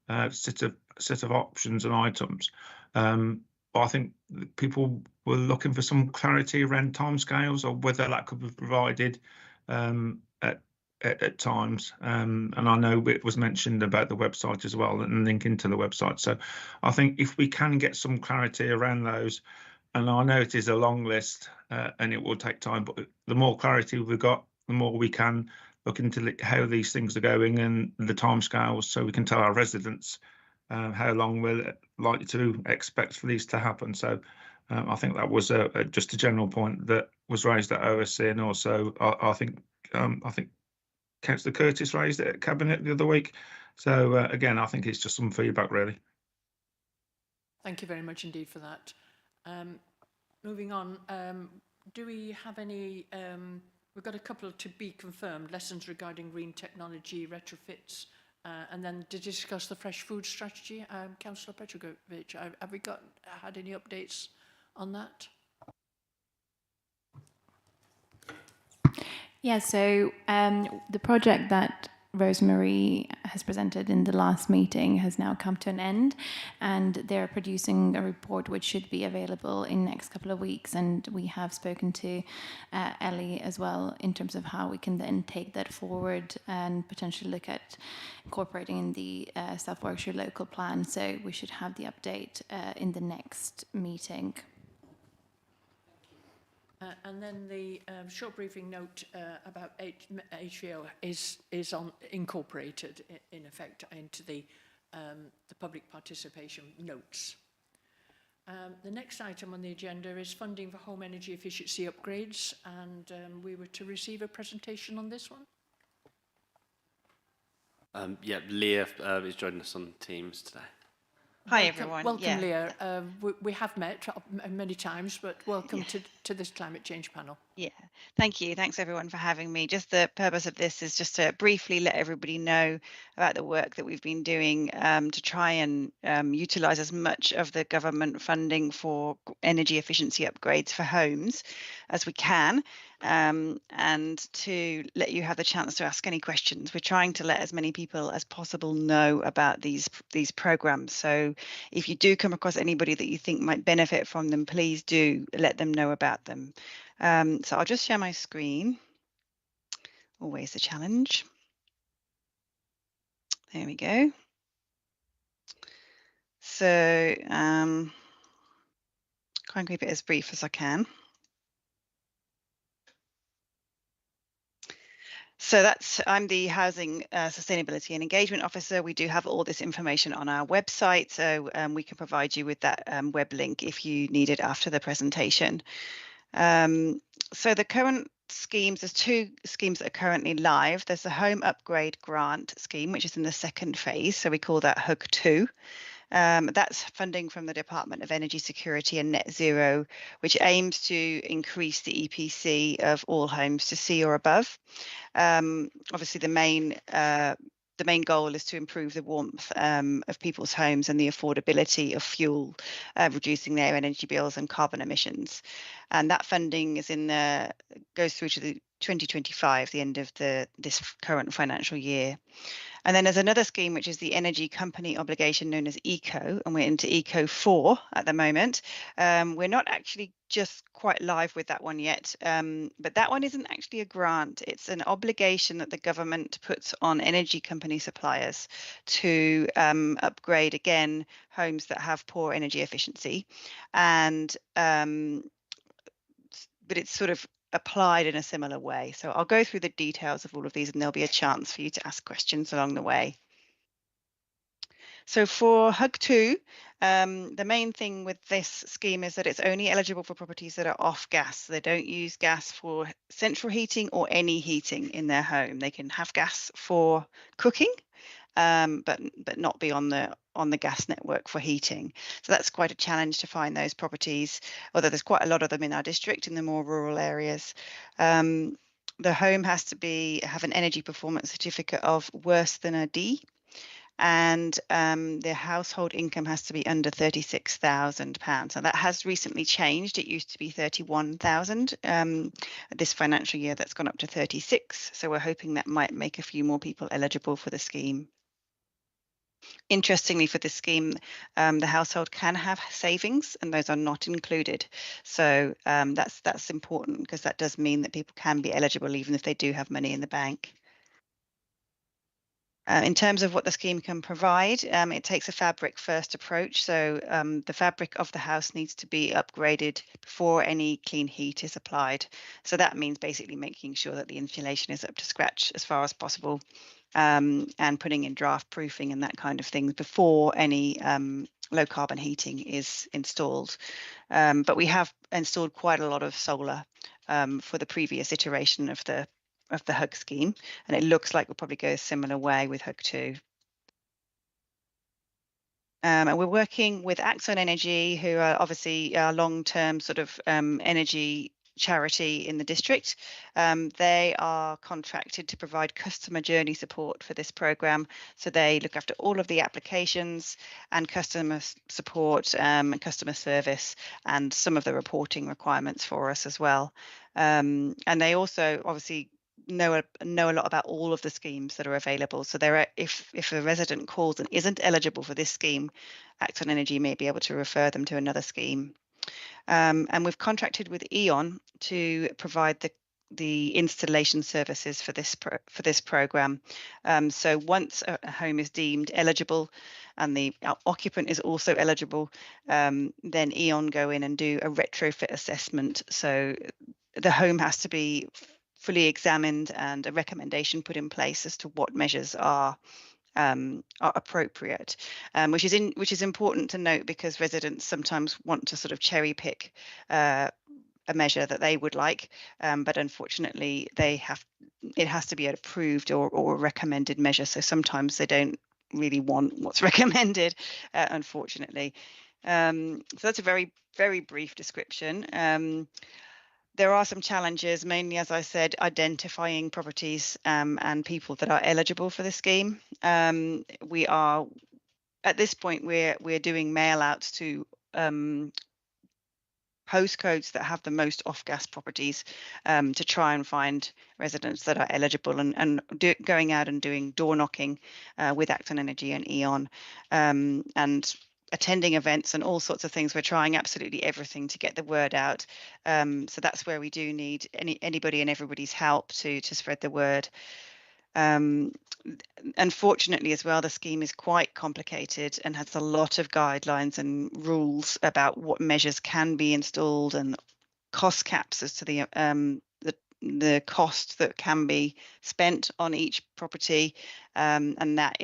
set of options and items. But I think people were looking for some clarity around timescales or whether that could be provided at times. And I know it was mentioned about the website as well and linking to the website. So I think if we can get some clarity around those, and I know it is a long list and it will take time, but the more clarity we've got, the more we can look into how these things are going and the timescales, so we can tell our residents how long we're likely to expect for these to happen. So I think that was just a general point that was raised at OSC, and also I think Councillor Curtis raised it at Cabinet the other week. So again, I think it's just some feedback, really. Thank you very much indeed for that. Moving on, do we have any, we've got a couple to be confirmed, lessons regarding green technology, retrofits, and then to discuss the fresh food strategy. Councillor Petrovic, have we had any updates on that? Yeah, so the project that Rosemary has presented in the last meeting has now come to an end, and they're producing a report which should be available in the next couple of weeks. And we have spoken to Ellie as well in terms of how we can then take that forward and potentially look at incorporating in the South Warwickshire local plan. So we should have the update in the next meeting. And then the short briefing note about HVO is incorporated in effect into the public participation notes. The next item on the agenda is funding for home energy efficiency upgrades, and we were to receive a presentation on this one. Yeah, Leah is joining us on Teams today. Hi everyone. Welcome, Leah. We have met many times, but welcome to this climate change panel. Yeah, thank you. Thanks everyone for having me. Just the purpose of this is just to briefly let everybody know about the work that we've been doing to try and utilise as much of the government funding for energy efficiency upgrades for homes as we can, and to let you have the chance to ask any questions. We're trying to let as many people as possible know about these programs. So if you do come across anybody that you think might benefit from them, please do let them know about them. So I'll just share my screen. Always a challenge. There we go. So try and keep it as brief as I can. So I'm the Housing Sustainability and Engagement Officer. We do have all this information on our website, so we can provide you with that web link if you need it after the presentation. So the current schemes, there's two schemes that are currently live. There's the Home Upgrade Grant Scheme, which is in the second phase, so we call that HUG 2. That's funding from the Department of Energy Security and Net Zero, which aims to increase the EPC of all homes to C or above. Obviously, the main goal is to improve the warmth of people's homes and the affordability of fuel, reducing their energy bills and carbon emissions. And that funding is goes through to the 2025, the end of this current financial year. And then there's another scheme, which is the Energy Company Obligation, known as ECO, and we're into ECO 4 at the moment. We're not actually just quite live with that one yet, but that one isn't actually a grant. It's an obligation that the government puts on energy company suppliers to upgrade, again, homes that have poor energy efficiency. And but it's sort of applied in a similar way. So I'll go through the details of all of these, and there'll be a chance for you to ask questions along the way. So for HUG 2, the main thing with this scheme is that it's only eligible for properties that are off gas. They don't use gas for central heating or any heating in their home. They can have gas for cooking, but not be on the gas network for heating. So that's quite a challenge to find those properties, although there's quite a lot of them in our district in the more rural areas. The home has to have an energy performance certificate of worse than a D, and their household income has to be under £36,000. Now that has recently changed. It used to be 31,000. This financial year, that's gone up to 36. So we're hoping that might make a few more people eligible for the scheme. Interestingly, for this scheme, the household can have savings, and those are not included. So that's important, because that does mean that people can be eligible even if they do have money in the bank. In terms of what the scheme can provide, it takes a fabric first approach. So the fabric of the house needs to be upgraded before any clean heat is applied. So that means basically making sure that the insulation is up to scratch as far as possible, and putting in draft proofing and that kind of thing before any low carbon heating is installed. But we have installed quite a lot of solar for the previous iteration of the HUG scheme, and it looks like we'll probably go a similar way with HUG 2. And we're working with Axon Energy, who are obviously a long-term sort of energy charity in the district. They are contracted to provide customer journey support for this program. So they look after all of the applications and customer support and customer service, and some of the reporting requirements for us as well. And they also obviously know a lot about all of the schemes that are available. So if a resident calls and isn't eligible for this scheme, Axon Energy may be able to refer them to another scheme. And we've contracted with E.ON to provide the installation services for this program. So once a home is deemed eligible and the occupant is also eligible, then E.ON go in and do a retrofit assessment. So the home has to be fully examined and a recommendation put in place as to what measures are appropriate, which is important to note, because residents sometimes want to sort of cherry pick a measure that they would like, but unfortunately it has to be an approved or a recommended measure. So sometimes they don't really want what's recommended, unfortunately. So that's a very, very brief description. There are some challenges, mainly, as I said, identifying properties and people that are eligible for the scheme. We are, at this point, we're doing mail outs to postcodes that have the most off-gas properties, to try and find residents that are eligible, and going out and doing door knocking with Axon Energy and E.ON, and attending events and all sorts of things. We're trying absolutely everything to get the word out. So that's where we do need anybody and everybody's help to spread the word. Unfortunately as well, the scheme is quite complicated and has a lot of guidelines and rules about what measures can be installed, and cost caps as to the cost that can be spent on each property, and that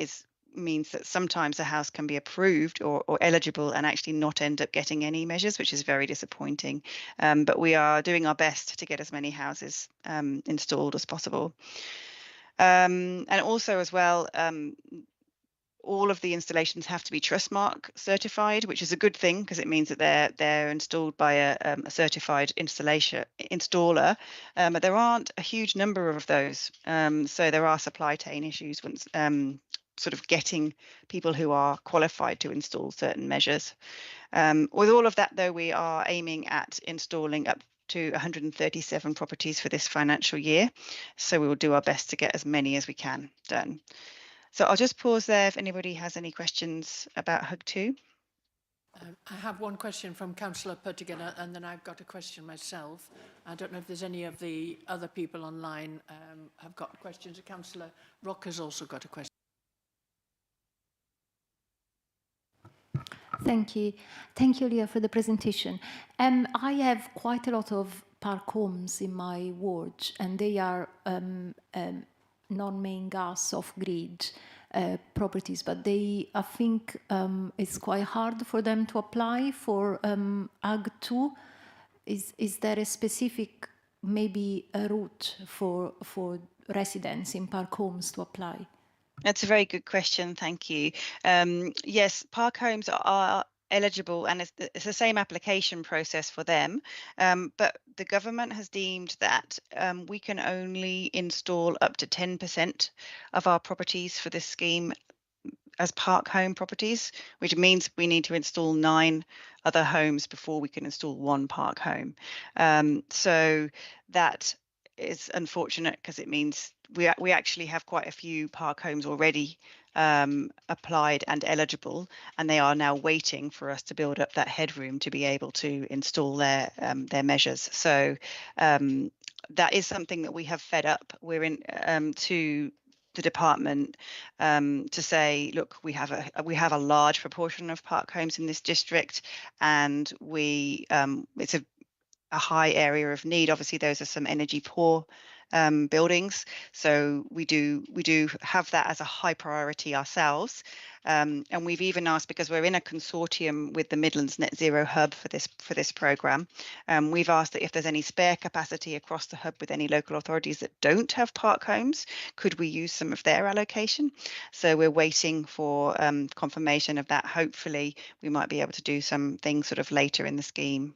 means that sometimes a house can be approved or eligible and actually not end up getting any measures, which is very disappointing. But we are doing our best to get as many houses installed as possible. And also as well, all of the installations have to be Trustmark certified, which is a good thing, because it means that they're installed by a certified installer. But there aren't a huge number of those, so there are supply chain issues once sort of getting people who are qualified to install certain measures. With all of that, though, we are aiming at installing up to 137 properties for this financial year. So we will do our best to get as many as we can done. So I'll just pause there if anybody has any questions about HUG 2. I have one question from Councillor Purtigan, and then I've got a question myself. I don't know if there's any of the other people online have got questions. Councillor Rock has also got a question. Thank you. Thank you, Leah, for the presentation. I have quite a lot of park homes in my ward, and they are non-main gas off-grid properties, but I think it's quite hard for them to apply for HUG 2. Is there a specific, maybe a route for residents in park homes to apply? That's a very good question, thank you. Yes, park homes are eligible, and it's the same application process for them, but the government has deemed that we can only install up to 10% of our properties for this scheme as park home properties, which means we need to install 9 other homes before we can install 1 park home. So that is unfortunate, because it means we actually have quite a few park homes already applied and eligible, and they are now waiting for us to build up that headroom to be able to install their measures. So that is something that we have fed up. We're in to the department to say, look, we have a large proportion of park homes in this district, and it's a high area of need. Obviously, those are some energy poor buildings, so we do have that as a high priority ourselves. And we've even asked, because we're in a consortium with the Midlands Net Zero Hub for this programme, we've asked that if there's any spare capacity across the hub with any local authorities that don't have park homes, could we use some of their allocation? So we're waiting for confirmation of that. Hopefully we might be able to do some things sort of later in the scheme.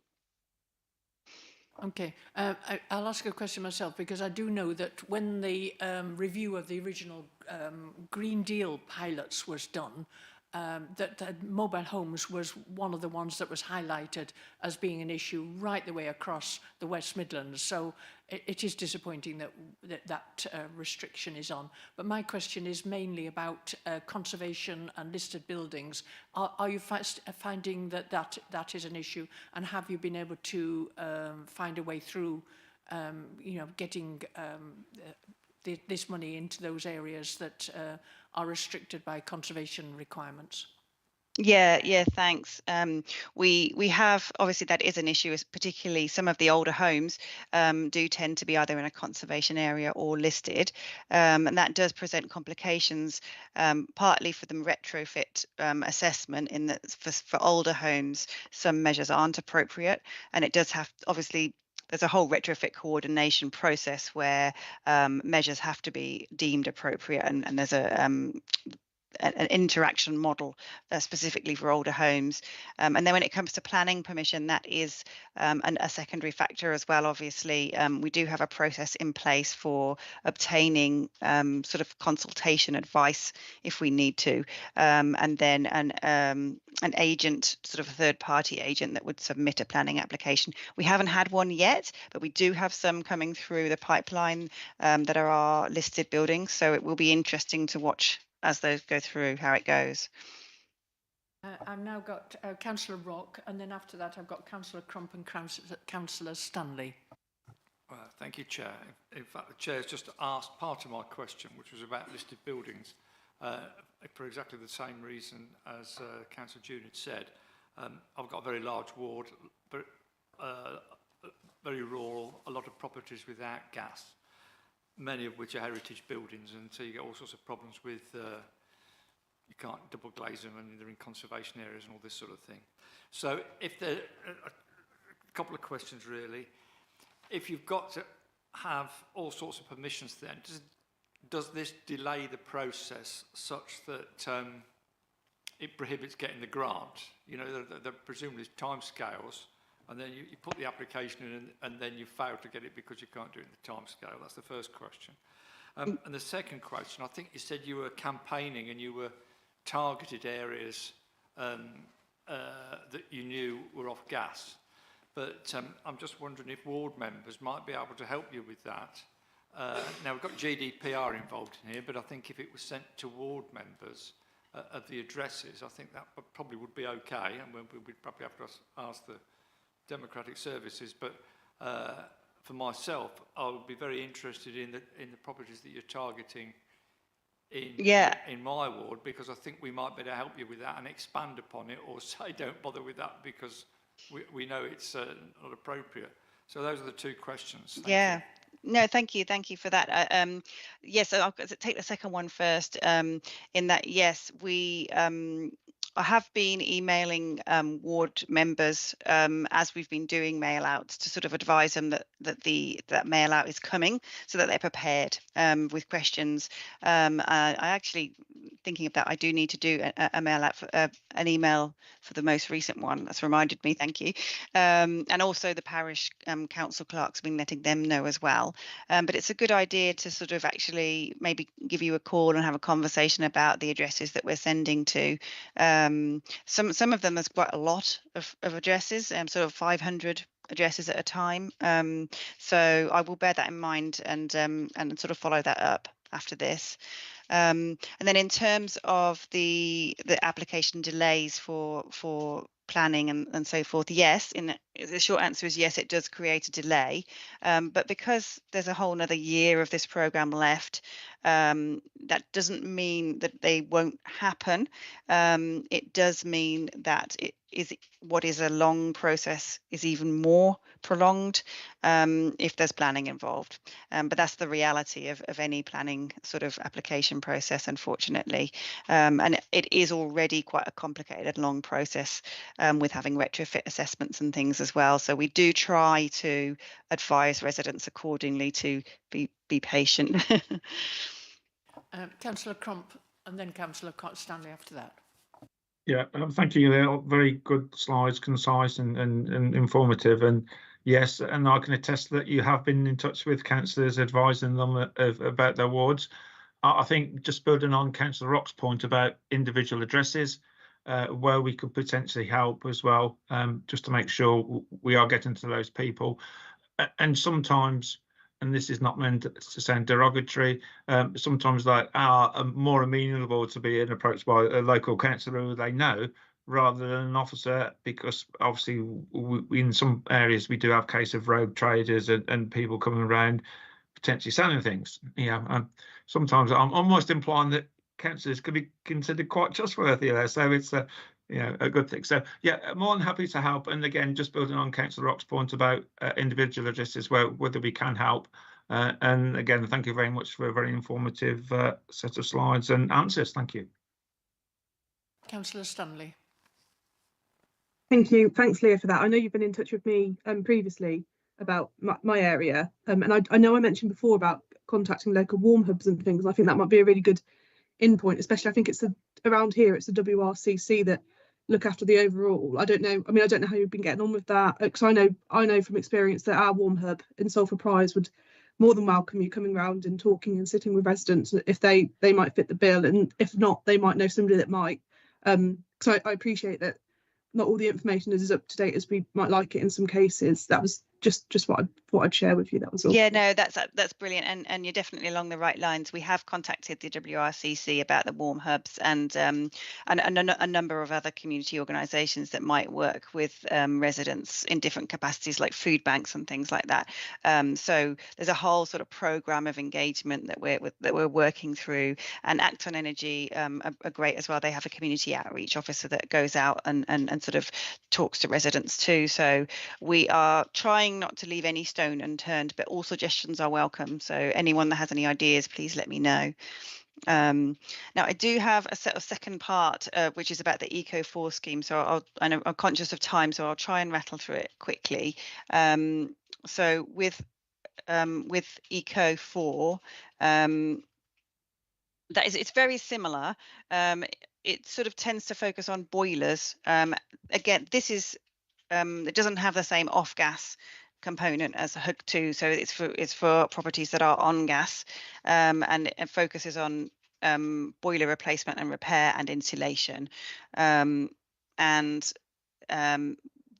Okay, I'll ask a question myself, because I do know that when the review of the original Green Deal pilots was done, that mobile homes was one of the ones that was highlighted as being an issue right the way across the West Midlands. So it is disappointing that restriction is on. But my question is mainly about conservation and listed buildings. Are you finding that is an issue, and have you been able to find a way through, getting this money into those areas that are restricted by conservation requirements? Yeah, thanks. We have, obviously that is an issue, particularly some of the older homes do tend to be either in a conservation area or listed, and that does present complications, partly for the retrofit assessment, in that for older homes some measures aren't appropriate, and it does have, obviously there's a whole retrofit coordination process where measures have to be deemed appropriate, and there's an interaction model specifically for older homes. And then when it comes to planning permission, that is a secondary factor as well. Obviously, we do have a process in place for obtaining sort of consultation advice if we need to, and then an agent, sort of a third-party agent, that would submit a planning application. We haven't had one yet, but we do have some coming through the pipeline that are our listed buildings. So it will be interesting to watch as those go through, how it goes. I've now got Councillor Rock, and then after that I've got Councillor Crump and Councillor Stanley. Thank you, Chair. In fact, the Chair's just asked part of my question, which was about listed buildings, for exactly the same reason as Councillor June had said. I've got a very large ward, but very rural, a lot of properties without gas, many of which are heritage buildings, and so you get all sorts of problems with you can't double glaze them, and they're in conservation areas and all this sort of thing. So if there a couple of questions really. If you've got to have all sorts of permissions, then does this delay the process such that it prohibits getting the grant? You know, there presumably timescales, and then you put the application in, and then you fail to get it because you can't do it in the time scale. That's the first question. And the second question, I think you said you were campaigning and you were targeted areas that you knew were off gas. But I'm just wondering if ward members might be able to help you with that. Now, we've got GDPR involved in here, but I think if it was sent to ward members of the addresses, I think that probably would be okay, and we'd probably have to ask the Democratic Services, but for myself, I would be very interested in the properties that you're targeting in my ward, because I think we might be able to help you with that and expand upon it, or say don't bother with that because we know it's not appropriate. So those are the two questions. Thank you. No, thank you for that. Yes, so I'll take the second one first. In that, yes, I have been emailing ward members as we've been doing mail outs to sort of advise them that that mail out is coming, so that they're prepared with questions. I actually, thinking of that, I do need to do a mail out, an email for the most recent one. That's reminded me, thank you. And also the parish council clerks, been letting them know as well. But it's a good idea to sort of actually maybe give you a call and have a conversation about the addresses that we're sending to. Some of them, there's quite a lot of addresses, sort of 500 addresses at a time. So I will bear that in mind and sort of follow that up after this. And then in terms of the application delays for planning and so forth, yes, the short answer is yes, it does create a delay. But because there's a whole another year of this programme left, that doesn't mean that they won't happen. It does mean that what is a long process is even more prolonged if there's planning involved. But that's the reality of any planning sort of application process, unfortunately. And it is already quite a complicated, long process with having retrofit assessments and things as well. So we do try to advise residents accordingly to be patient. Councillor Crump and then Councillor Stanley after that. Yeah, thank you. They're very good slides, concise and informative. And yes, and I can attest that you have been in touch with councillors, advising them about their wards. I think just building on Councillor Rock's point about individual addresses, where we could potentially help as well, just to make sure we are getting to those people. And sometimes, and this is not meant to sound derogatory, sometimes they are more amenable to being approached by a local councillor who they know rather than an officer, because obviously in some areas we do have case of rogue traders and people coming around potentially selling things. Yeah, sometimes I'm almost implying that councillors could be considered quite trustworthy there, so it's a good thing. So yeah, more than happy to help. And again, just building on Councillor Rock's point about individual addresses, whether we can help. And again, thank you very much for a very informative set of slides and answers. Thank you. Councillor Stanley. Thank you. Thanks, Leah, for that. I know you've been in touch with me previously about my area, and I know I mentioned before about contacting local warm hubs and things. I think that might be a really good in point, especially I think it's around here it's the WRCC that look after the overall. I don't know how you've been getting on with that, because I know from experience that our warm hub in Salford Prize would more than welcome you coming around and talking and sitting with residents if they might fit the bill, and if not, they might know somebody that might. So I appreciate that not all the information is as up to date as we might like it in some cases. That was just what I thought I'd share with you. That was all. Yeah, no, that's brilliant, and you're definitely along the right lines. We have contacted the WRCC about the warm hubs and a number of other community organisations that might work with residents in different capacities, like food banks and things like that. So there's a whole sort of programme of engagement that we're working through. And Act on Energy are great as well. They have a community outreach officer that goes out and sort of talks to residents too. So we are trying not to leave any stone unturned, but all suggestions are welcome. So anyone that has any ideas, please let me know. Now I do have a sort of second part, which is about the Eco4 scheme. So I know I'm conscious of time, so I'll try and rattle through it quickly. So with Eco4, it's very similar. It sort of tends to focus on boilers. Again, this is it doesn't have the same off gas component as a HUG 2, so it's for properties that are on gas, and it focuses on boiler replacement and repair and insulation. The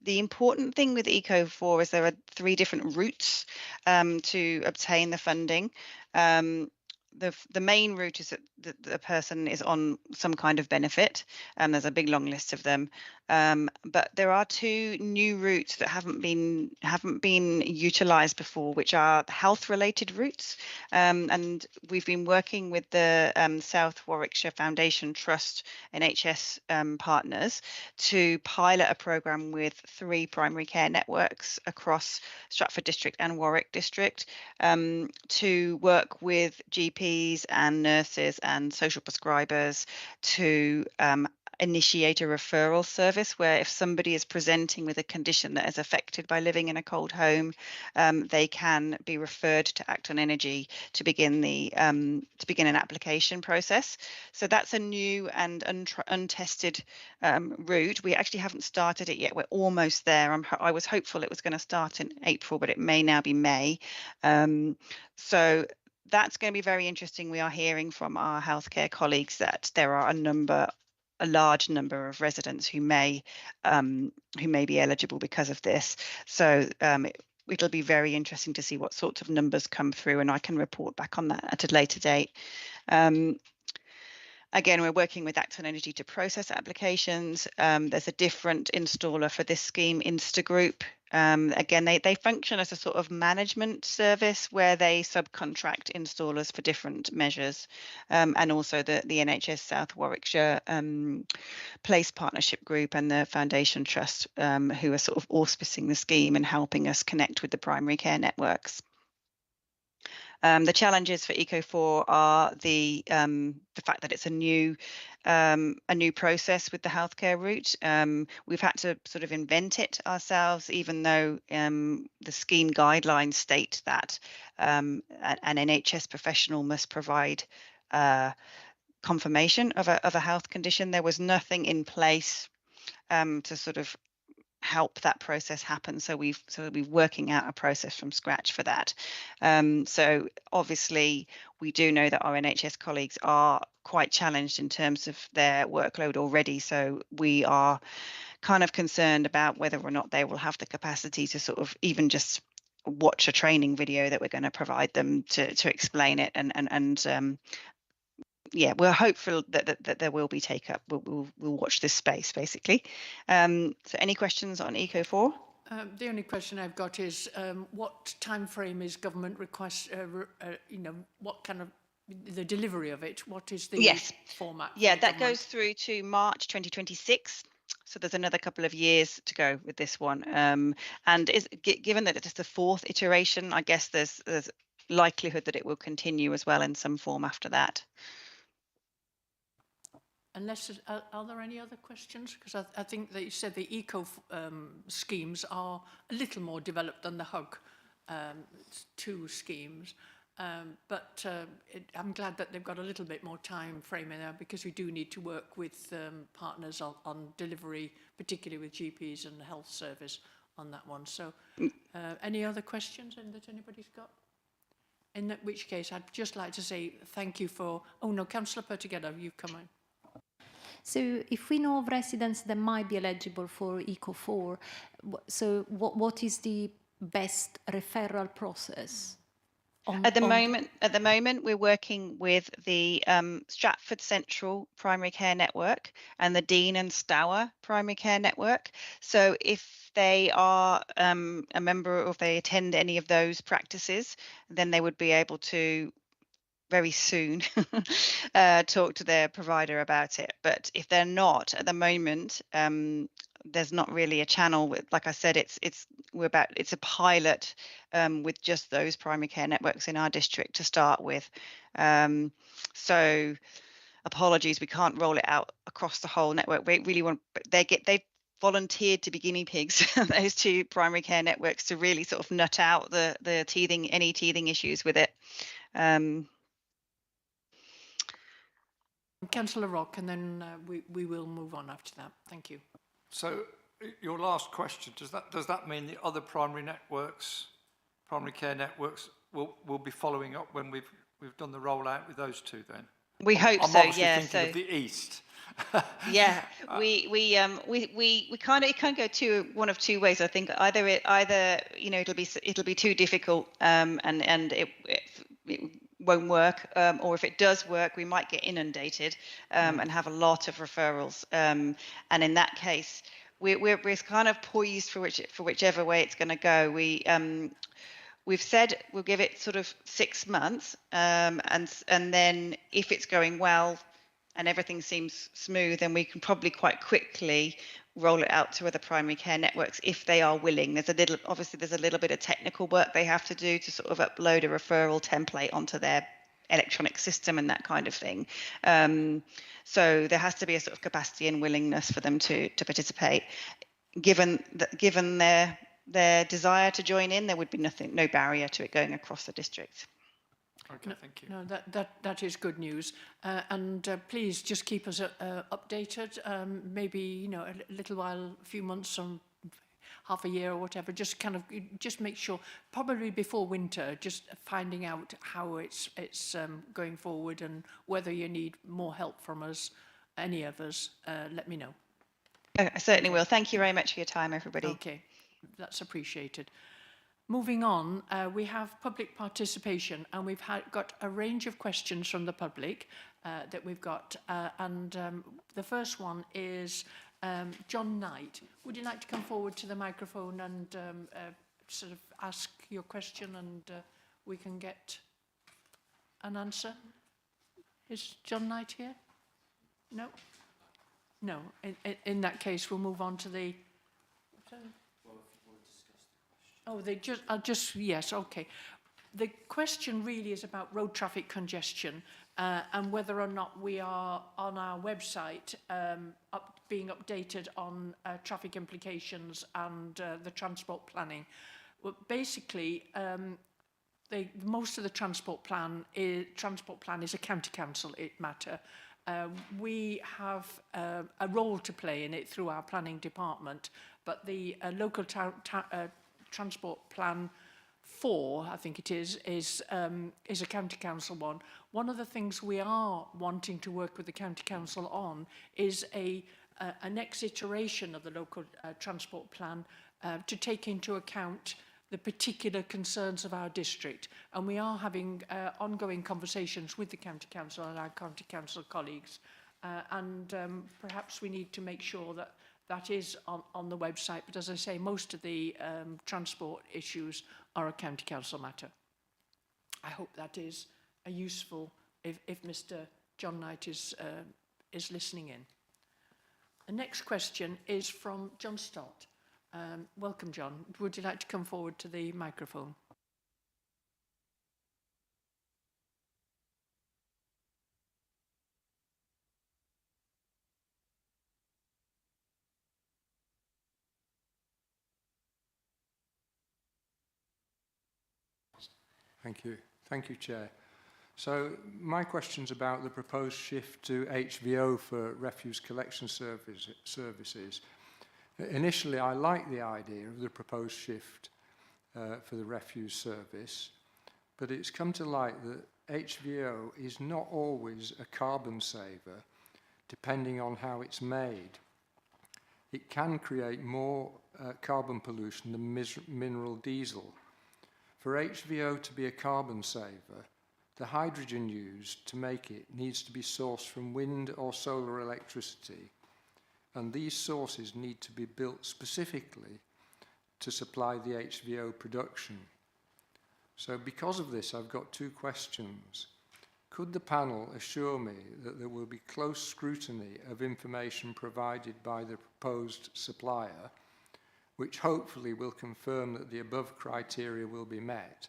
important thing with Eco4 is there are 3 different routes to obtain the funding. The main route is that the person is on some kind of benefit, and there's a big long list of them. But there are 2 new routes that haven't been utilised before, which are health-related routes. And we've been working with the South Warwickshire Foundation Trust NHS partners to pilot a programme with 3 primary care networks across Stratford District and Warwick District to work with GPs and nurses and social prescribers to initiate a referral service where if somebody is presenting with a condition that is affected by living in a cold home, they can be referred to Act on Energy to begin an application process. So that's a new and untested route. We actually haven't started it yet. We're almost there. I was hopeful it was going to start in April, but it may now be May. So that's going to be very interesting. We are hearing from our healthcare colleagues that there are a number a large number of residents who may be eligible because of this. So it'll be very interesting to see what sorts of numbers come through, and I can report back on that at a later date. Again, we're working with Acton Energy to process applications. There's a different installer for this scheme, Instagroup. Again, they function as a sort of management service where they subcontract installers for different measures, and also the NHS South Warwickshire Place Partnership Group and the Foundation Trust, who are sort of auspicing the scheme and helping us connect with the primary care networks. The challenges for Eco4 are the fact that it's a new process with the healthcare route. We've had to sort of invent it ourselves, even though the scheme guidelines state that an NHS professional must provide confirmation of a health condition. There was nothing in place to sort of help that process happen. So we'll be working out a process from scratch for that. So obviously we do know that our NHS colleagues are quite challenged in terms of their workload already. So we are kind of concerned about whether or not they will have the capacity to sort of even just watch a training video that we're going to provide them to explain it, and yeah, we're hopeful that there will be take up. We'll watch this space basically. So any questions on Eco4? The only question I've got is what time frame is government request? What kind of the delivery of it? What is the format? Yeah, that goes through to March 2026. So there's another couple of years to go with this one. And given that it's the fourth iteration, I guess there's likelihood that it will continue as well in some form after that. Unless, are there any other questions? Because I think that you said the eco schemes are a little more developed than the HUG 2 schemes. But I'm glad that they've got a little bit more time frame in there, because we do need to work with partners on delivery, particularly with GPs and the health service on that one. So any other questions that anybody's got? In which case, I'd just like to say thank you for... Oh no, Councillor Pertogether, you've come in. So if we know of residents that might be eligible for Eco4, so what is the best referral process? At the moment, we're working with the Stratford Central Primary Care Network and the Dean and Stour Primary Care Network. So if they are a member, or if they attend any of those practices, then they would be able to very soon talk to their provider about it. But if they're not at the moment, there's not really a channel. Like I said, it's a pilot with just those primary care networks in our district to start with. So apologies, we can't roll it out across the whole network. We really want, they volunteered to be guinea pigs, those two primary care networks, to really sort of nut out the any teething issues with it. Councillor Rock, and then we will move on after that. Thank you. So your last question, does that mean the other primary care networks will be following up when we've done the rollout with those two then? We hope I'm so. obviously Yeah. Thinking of the east. Yeah, we kind of go one of two ways. I think either it'll be too difficult and it won't work, or if it does work, we might get inundated and have a lot of referrals. And in that case, we're kind of poised for whichever way it's going to go. We've said we'll give it sort of 6 months, and then if it's going well and everything seems smooth, then we can probably quite quickly roll it out to other primary care networks if they are willing. There's a little bit of technical work they have to do to sort of upload a referral template onto their electronic system and that kind of thing. So there has to be a sort of capacity and willingness for them to participate. Given their desire to join in, there would be no barrier to it going across the district. Okay, thank you. No, that is good news. And please just keep us updated. Maybe a little while, a few months, half a year or whatever. Just make sure, probably before winter, just finding out how it's going forward and whether you need more help from us any others, let me know. I certainly Okay. will. Thank you very much for your time, everybody. Okay, that's appreciated. Moving on, we have public participation, and we've got a range of questions from the public that we've got. The first one is John Knight. Would you like to come forward to the microphone and sort of ask your question, and we can get an answer? Is John Knight here? No? No. In that case, we'll move on to the... Oh, yes, okay. The question really is about road traffic congestion and whether or not we are on our website being updated on traffic implications and the transport planning. Well, basically, most of the transport plan is a county council matter. We have a role to play in it through our planning department, but the local transport plan 4, I think it is a county council one. One of the things we are wanting to work with the county council on is a next iteration of the local transport plan to take into account the particular concerns of our district. And we are having ongoing conversations with the county council and our county council colleagues. Perhaps we need to make sure that that is on the website. But as I say, most of the transport issues are a county council matter. I hope that is a useful, if Mr. John Knight is listening in. The next question is from John Stott. Welcome, John. Would you like to come forward to the microphone? Thank you. Thank you, Chair. So my question's about the proposed shift to HVO for refuse collection services. Initially, I liked the idea of the proposed shift for the refuse service, but it's come to light that HVO is not always a carbon saver, depending on how it's made. It can create more carbon pollution than mineral diesel. For HVO to be a carbon saver, the hydrogen used to make it needs to be sourced from wind or solar electricity, and these sources need to be built specifically to supply the HVO production. So because of this, I've got two questions. Could the panel assure me that there will be close scrutiny of information provided by the proposed supplier, which hopefully will confirm that the above criteria will be met?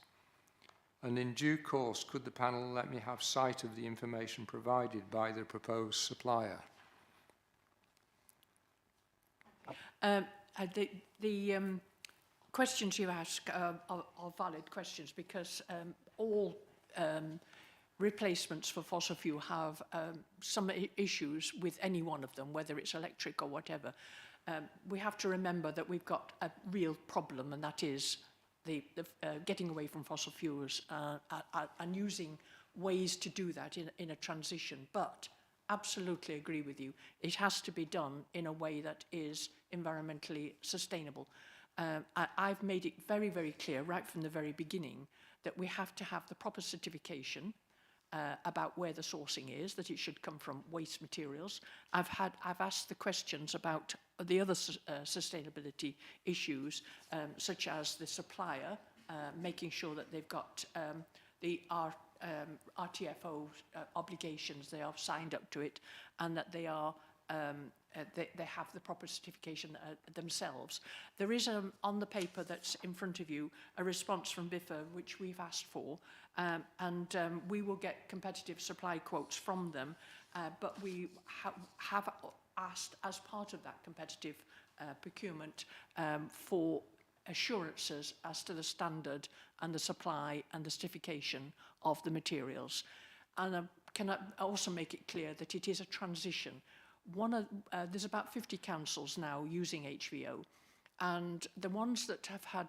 And in due course, could the panel let me have sight of the information provided by the proposed supplier? The questions you ask are valid questions, because all replacements for fossil fuel have some issues with any one of them, whether it's electric or whatever. We have to remember that we've got a real problem, and that is the getting away from fossil fuels and using ways to do that in a transition. But absolutely agree with you. It has to be done in a way that is environmentally sustainable. I've made it very, very clear right from the very beginning that we have to have the proper certification about where the sourcing is, that it should come from waste materials. I've asked the questions about the other sustainability issues, such as the supplier, making sure that they've got the RTFO obligations, they are signed up to it, and that they are they have the proper certification themselves. There is on the paper that's in front of you a response from BIFA, which we've asked for, and we will get competitive supply quotes from them, but we have asked, as part of that competitive procurement, for assurances as to the standard and the supply and the certification of the materials. And can I also make it clear that it is a transition. There's about 50 councils now using HVO, and the ones that have had,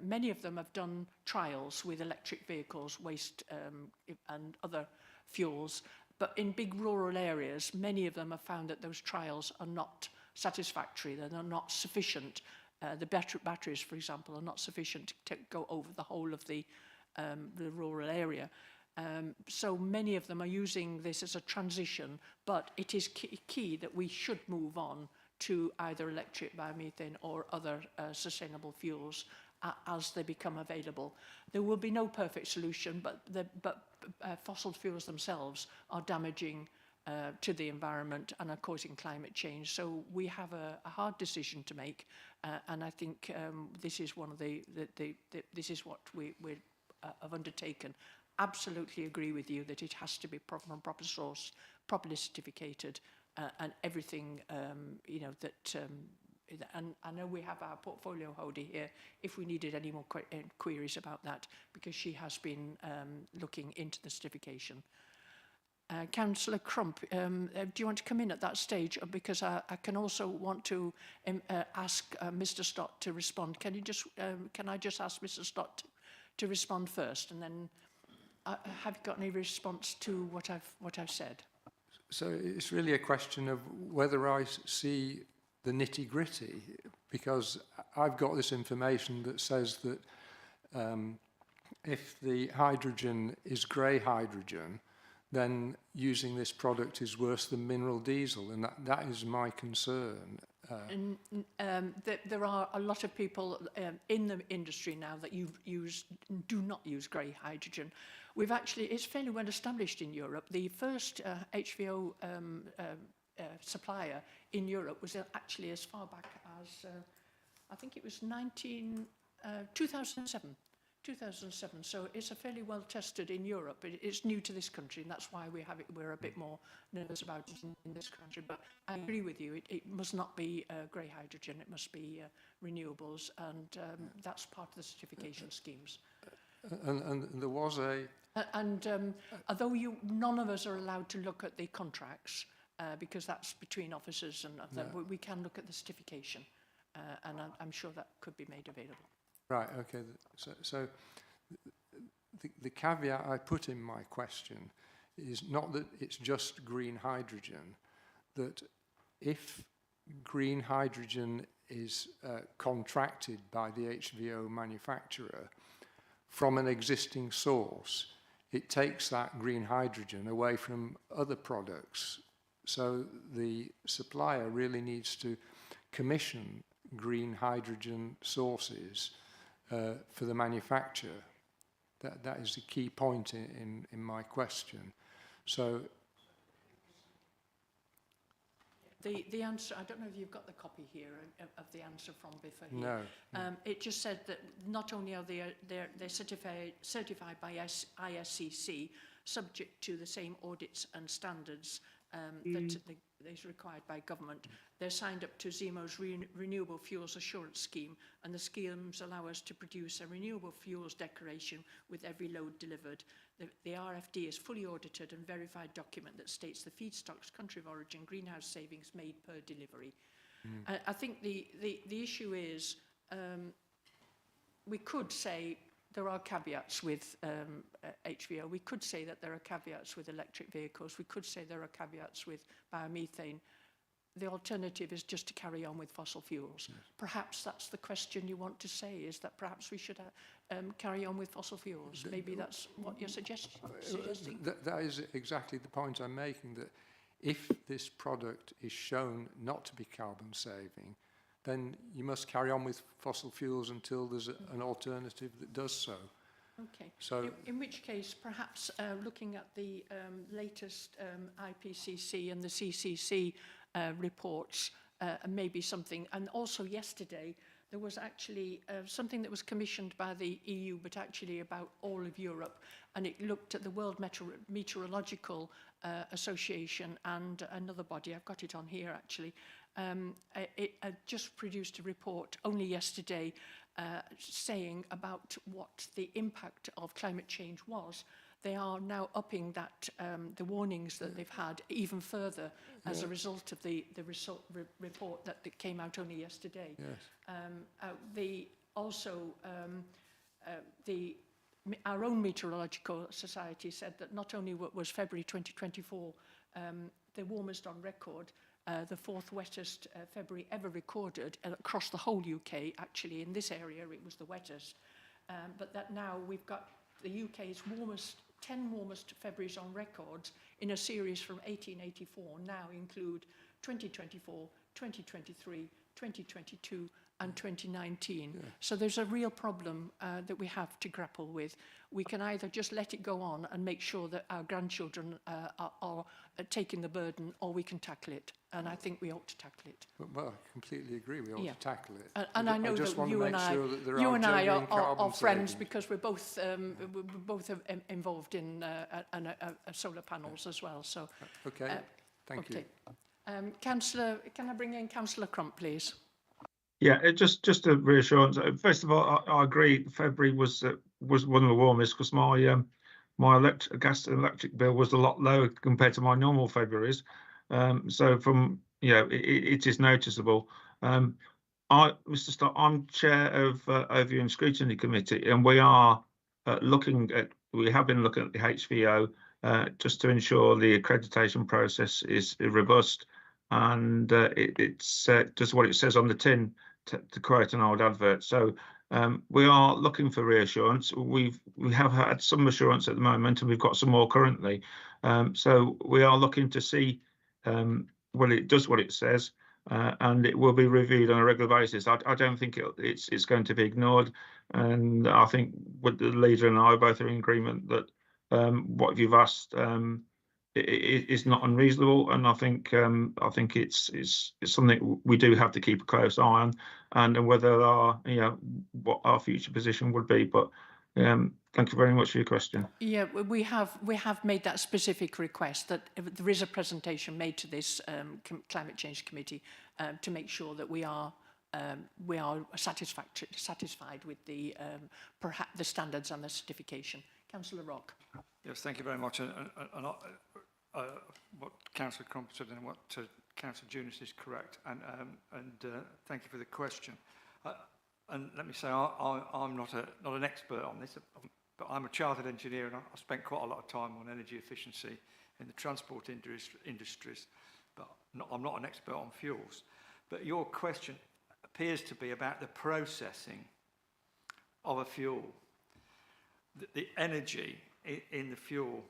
many of them have done trials with electric vehicles, waste and other fuels, But in big rural areas, many of them have found that those trials are not satisfactory, they're not sufficient. The batteries, for example, are not sufficient to go over the whole of the rural area. So many of them are using this as a transition, but it is key that we should move on to either electric biomethane or other sustainable fuels as they become available. There will be no perfect solution, but fossil fuels themselves are damaging to the environment and are causing climate change. So we have a hard decision to make, and I think this is one of this is what we have undertaken. Absolutely agree with you that it has to be from proper source, properly certificated, and everything, you know, that, and I know we have our portfolio holder here if we needed any more queries about that, because she has been looking into the certification. Councillor Crump, do you want to come in at that stage? Because I can also want to ask Mr. Stott to respond. Can I just ask Mr. Stott to respond first, and then have you got any response to what I've said? So it's really a question of whether I see the nitty-gritty, because I've got this information that says that if the hydrogen is grey hydrogen, then using this product is worse than mineral diesel, and that is my concern. There are a lot of people in the industry now that do not use grey hydrogen. We've actually, it's fairly well established in Europe. The first HVO supplier in Europe was actually as far back as, I think it was 2007. 2007, so it's a fairly well tested in Europe. It's new to this country, and that's why we're a bit more nervous about it in this country. But I agree with you, it must not be grey hydrogen, it must be renewables, and that's part of the certification schemes. And there was a... although none of us are allowed to look at the contracts, because that's between officers, and we can look at the certification, and I'm sure that could be made available. Right, okay. So the caveat I put in my question is not that it's just green hydrogen, that if green hydrogen is contracted by the HVO manufacturer from an existing source, it takes that green hydrogen away from other products. So the supplier really needs to commission green hydrogen sources for the manufacturer. That is the key point in my question. So the answer, I don't know if you've got the copy here of the answer from Biffa No. here. It just said that not only are they're certified by ISCC, subject to the same audits and standards that is required by government. They're signed up to ZEMO's Renewable Fuels Assurance Scheme, and the schemes allow us to produce a renewable fuels declaration with every load delivered. The RFD is fully audited and verified document that states the feedstocks, country of origin, greenhouse savings made per delivery. I think the issue is we could say there are caveats with HVO. We could say that there are caveats with electric vehicles. We could say there are caveats with biomethane. The alternative is just to carry on with fossil fuels. Yes. Perhaps that's the question you want to say, is that perhaps we should carry on with fossil fuels. Maybe that's what you're suggesting. That is exactly the point I'm making, that if this product is shown not to be carbon saving, then you must carry on with fossil fuels until there's an alternative that does so. Okay. So, in which case, perhaps looking at the latest IPCC and the CCC reports, maybe something. And also yesterday, there was actually something that was commissioned by the EU, but actually about all of Europe. And it looked at the World Meteorological Association and another body. I've got it on here, actually. It just produced a report only yesterday saying about what the impact of climate change was. They are now upping that the warnings that they've had even further as a result of the report that came out only yesterday. yes. The our own meteorological society said that not only was February 2024 the warmest on record, the fourth wettest February ever recorded across the whole UK. Actually, in this area, it was the wettest. But that now we've got the UK's 10 warmest Februaries on record in a series from 1884 now include 2024, 2023, 2022 and 2019. Yeah. So there's a real problem that we have to grapple with. We can either just let it go on and make sure that our grandchildren are taking the burden, or we can tackle it. And I think we ought to tackle it. Well, I completely agree. We ought to tackle it. And I know that you and I are friends because we're both involved in solar panels as well. So okay, thank you. Councillor, can I bring in Councillor Crump, please? Yeah, just a reassurance. First of all, I agree. February was one of the warmest because my gas and electric bill was a lot lower compared to my normal Februaries. So from it is noticeable. Mr. Stott, I'm chair of Overview and Scrutiny Committee, and we have been looking at the HVO just to ensure the accreditation process is robust and it does what it says on the tin, to quote an old advert. So we are looking for reassurance. We have had some assurance at the moment, and we've got some more currently. So we are looking to see well, it does what it says, and it will be reviewed on a regular basis. I don't think it's going to be ignored, and I think with the leader and I both are in agreement that what you've asked is not unreasonable, and I think it's something we do have to keep a close eye on, and whether what our future position would be. But thank you very much for your question. Yeah, we have made that specific request that there is a presentation made to this Climate Change Committee to make sure that we are satisfied with the standards and the certification. Councillor Rock. Yes, thank you very much. And what Councillor Crump said and what Councillor Junis is correct. And thank you for the question. And let me say, I'm not an expert on this, but I'm a chartered engineer, and I spent quite a lot of time on energy efficiency in the transport industries, but I'm not an expert on fuels. But your question appears to be about the processing of a fuel. The energy in the fuel,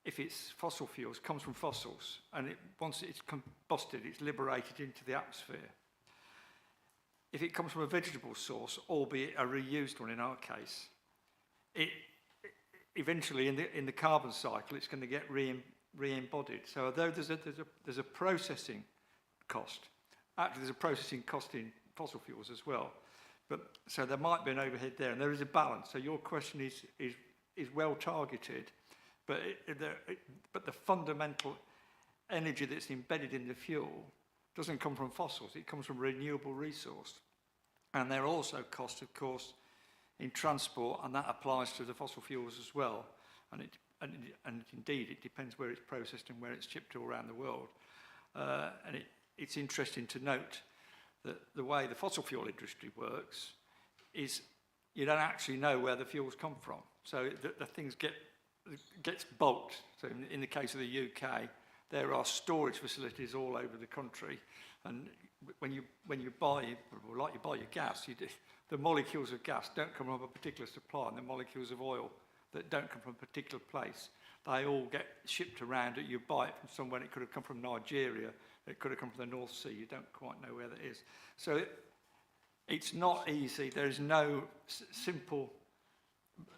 if it's fossil fuels, comes from fossils, and once it's combusted, it's liberated into the atmosphere. If it comes from a vegetable source, albeit a reused one in our case, it eventually in the carbon cycle, it's going to get re-embodied. So although there's a processing cost, actually there's a processing cost in fossil fuels as well. But so there might be an overhead there, and there is a balance. So your question is well targeted, but the fundamental energy that's embedded in the fuel doesn't come from fossils. It comes from a renewable resource, and there are also costs, of course, in transport, and that applies to the fossil fuels as well. And indeed, it depends where it's processed and where it's shipped all around the world. And it's interesting to note that the way the fossil fuel industry works is you don't actually know where the fuels come from. So the things gets bulked. So in the case of the UK, there are storage facilities all over the country, and when you buy your gas, the molecules of gas don't come from a particular supply, and the molecules of oil that don't come from a particular place, they all get shipped around. You buy it from somewhere. It could have come from Nigeria. It could have come from the North Sea. You don't quite know where that is. So it's not easy. There is no simple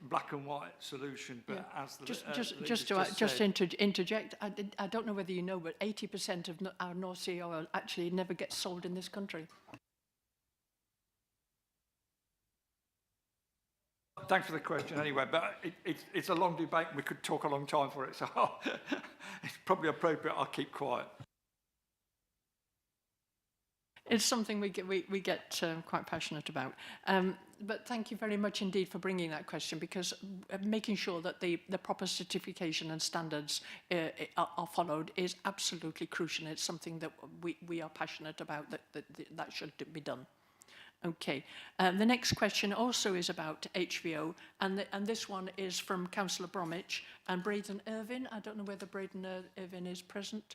black and white solution, but as the just to interject, I don't know whether you know, but 80% of our North Sea oil actually never gets sold in this country. Thanks for the question anyway, but it's a long debate. We could talk a long time for it, so it's probably appropriate I keep quiet. It's something we get quite passionate about. But thank you very much indeed for bringing that question, because making sure that the proper certification and standards are followed is absolutely crucial. It's something that we are passionate about, that should be done. Okay. The next question also is about HVO, and this one is from Councillor Bromwich and Braden Irvine. I don't know whether Braden Irvine is present,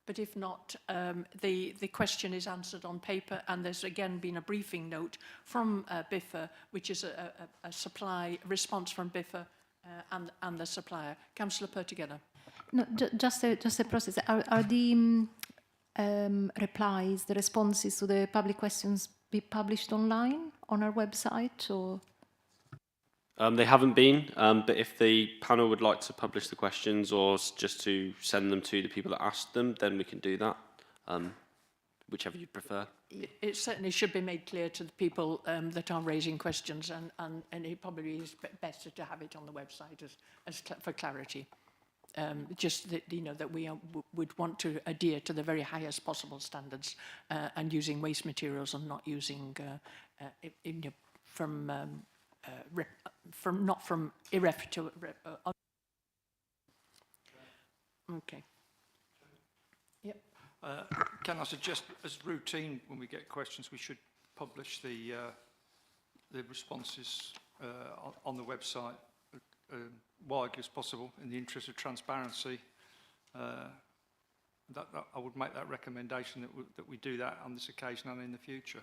but if not, the question is answered on paper, and there's again been a briefing note from BIFA, which is a supply response from BIFA and the supplier. Councillor Pertogether. No, just a process. Are the replies, the responses to the public questions be published online on our website, or? They haven't been, but if the panel would like to publish the questions or just to send them to the people that asked them, then we can do that, whichever you prefer. It certainly should be made clear to the people that are raising questions, and it probably is better to have it on the website for clarity. Just that, you know, that we would want to adhere to the very highest possible standards and using waste materials and not using not from irrefutable. Okay. Yep. Can I suggest, as routine, when we get questions, we should publish the responses on the website widely as possible in the interest of transparency. I would make that recommendation that we do that on this occasion and in the future.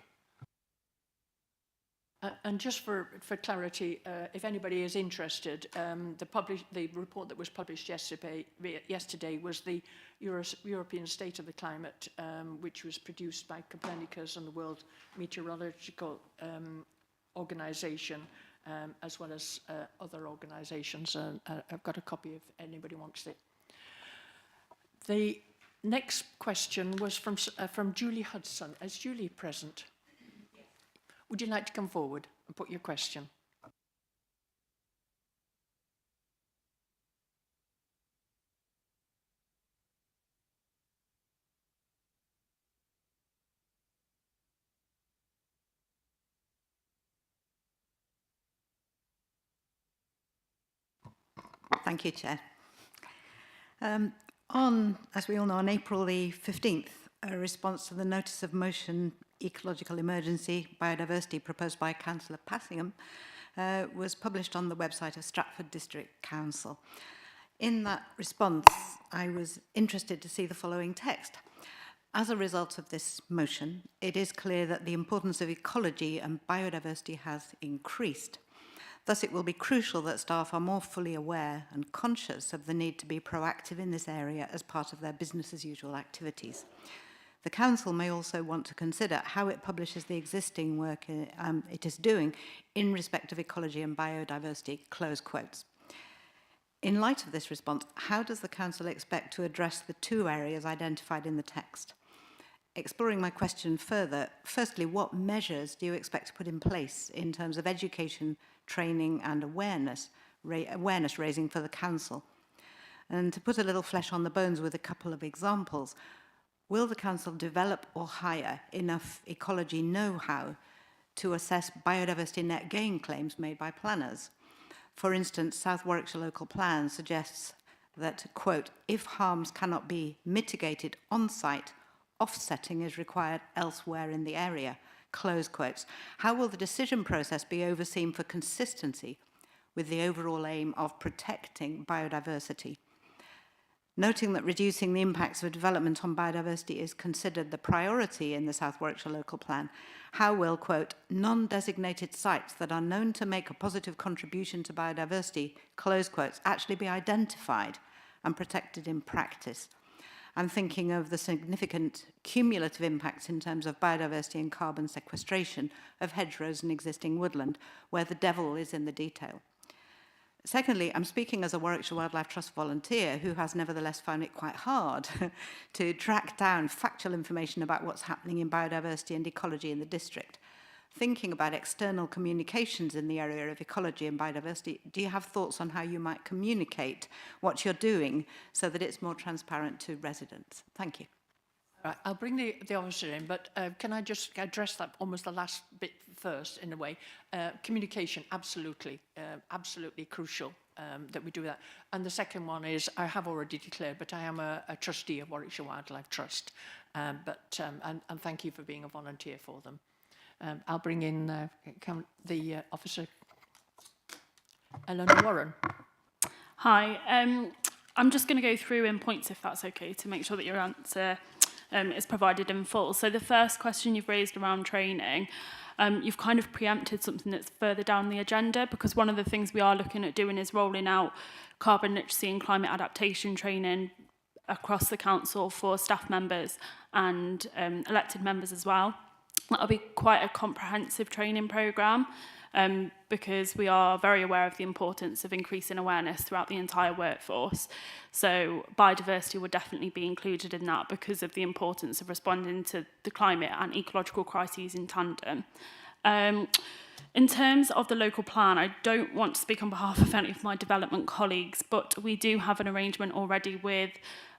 And just for clarity, if anybody is interested, the report that was published yesterday was the European State of the Climate, which was produced by Copernicus and the World Meteorological Organization, as well as other organisations. I've got a copy if anybody wants it. The next question was from Julie Hudson. Is Julie present? Would you like to come forward and put your question? Thank you, Chair. As we all know, on April the 15th, a response to the Notice of Motion Ecological Emergency Biodiversity proposed by Councillor Passingham was published on the website of Stratford District Council. In that response, I was interested to see the following text. As a result of this motion, it is clear that the importance of ecology and biodiversity has increased. Thus, it will be crucial that staff are more fully aware and conscious of the need to be proactive in this area as part of their business as usual activities. The Council may also want to consider how it publishes the existing work it is doing in respect of ecology and biodiversity, close quotes. In light of this response, how does the Council expect to address the two areas identified in the text? Exploring my question further, firstly, what measures do you expect to put in place in terms of education, training and awareness raising for the Council? And to put a little flesh on the bones with a couple of examples, will the Council develop or hire enough ecology know-how to assess biodiversity net gain claims made by planners? For instance, South Warwickshire Local Plan suggests that, quote, if harms cannot be mitigated on-site, offsetting is required elsewhere in the area, close quotes. How will the decision process be overseen for consistency with the overall aim of protecting biodiversity? Noting that reducing the impacts of development on biodiversity is considered the priority in the South Warwickshire Local Plan, how will, quote, non-designated sites that are known to make a positive contribution to biodiversity, close quotes, actually be identified and protected in practice? I'm thinking of the significant cumulative impacts in terms of biodiversity and carbon sequestration of hedgerows and existing woodland, where the devil is in the detail. Secondly, I'm speaking as a Warwickshire Wildlife Trust volunteer who has nevertheless found it quite hard to track down factual information about what's happening in biodiversity and ecology in the district. Thinking about external communications in the area of ecology and biodiversity, do you have thoughts on how you might communicate what you're doing so that it's more transparent to residents? Thank you. Right, I'll bring the officer in, but can I just address that almost the last bit first, in a way? Communication, absolutely, absolutely crucial that we do that. And the second one is, I have already declared, but I am a trustee of Warwickshire Wildlife Trust, and thank you for being a volunteer for them. I'll bring in the officer, Eleanor Warren. Hi, I'm just going to go through in points, if that's okay, to make sure that your answer is provided in full. So the first question you've raised around training, you've kind of preempted something that's further down the agenda, because one of the things we are looking at doing is rolling out carbon literacy and climate adaptation training across the council for staff members and elected members as well. That'll be quite a comprehensive training programme, because we are very aware of the importance of increasing awareness throughout the entire workforce. So biodiversity would definitely be included in that because of the importance of responding to the climate and ecological crises in tandem. In terms of the local plan, I don't want to speak on behalf of any of my development colleagues, but we do have an arrangement already with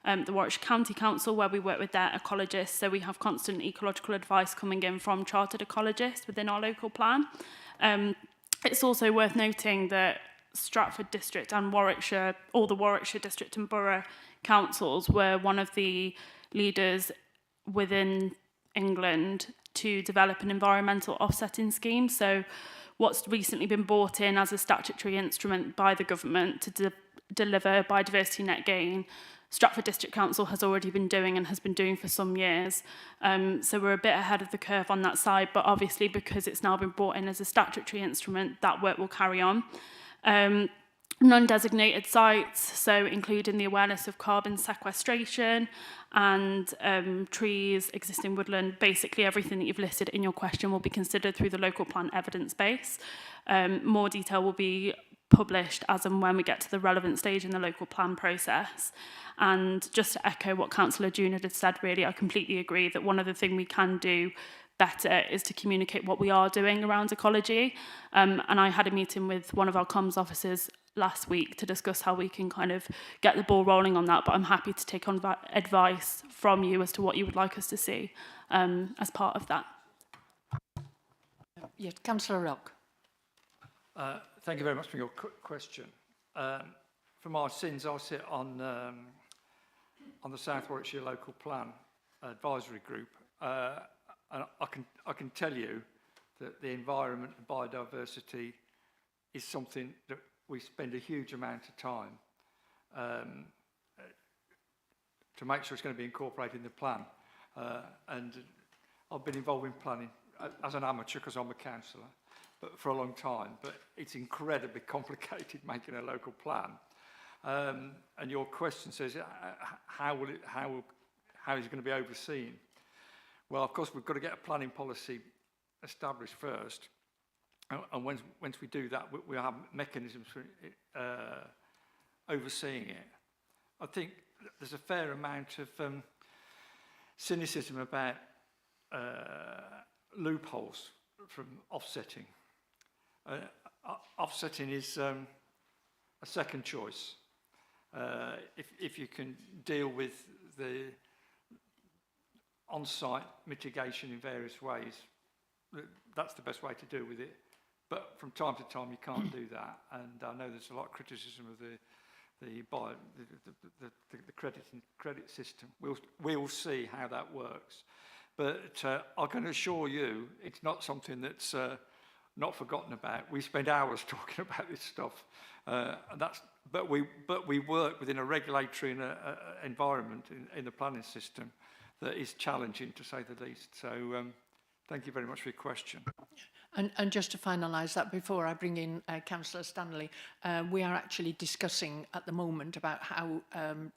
the Warwickshire County Council where we work with their ecologists. So we have constant ecological advice coming in from chartered ecologists within our local plan. It's also worth noting that Stratford District and Warwickshire, all the Warwickshire District and Borough councils were one of the leaders within England to develop an environmental offsetting scheme. So what's recently been brought in as a statutory instrument by the government to deliver biodiversity net gain, Stratford District Council has already been doing and has been doing for some years. So we're a bit ahead of the curve on that side, but obviously because it's now been brought in as a statutory instrument, that work will carry on. Non-designated sites, so including the awareness of carbon sequestration and trees, existing woodland, basically everything that you've listed in your question will be considered through the local plan evidence base. More detail will be published as and when we get to the relevant stage in the local plan process. And just to echo what Councillor June had said, really, I completely agree that one of the things we can do better is to communicate what we are doing around ecology. And I had a meeting with one of our comms officers last week to discuss how we can kind of get the ball rolling on that, but I'm happy to take on advice from you as to what you would like us to see as part of that. Yes, Councillor Rock. Thank you very much for your question. For my sins, I sit on the South Warwickshire Local Plan Advisory Group, and I can tell you that the environment and biodiversity is something that we spend a huge amount of time to make sure it's going to be incorporated in the plan. And I've been involved in planning as an amateur because I'm a councillor, but for a long time. But it's incredibly complicated making a local plan. And your question says, how is it going to be overseen? Well, of course, we've got to get a planning policy established first. And once we do that, we have mechanisms for overseeing it. I think there's a fair amount of cynicism about loopholes from offsetting. Offsetting is a second choice. If you can deal with the on-site mitigation in various ways, that's the best way to deal with it. But from time to time, you can't do that. And I know there's a lot of criticism of the credit system. We'll see how that works. But I can assure you, it's not something that's not forgotten about. We spend hours talking about this stuff. But we work within a regulatory environment in the planning system that is challenging, to say the least. So thank you very much for your question. And just to finalise that before I bring in Councillor Stanley, we are actually discussing at the moment about how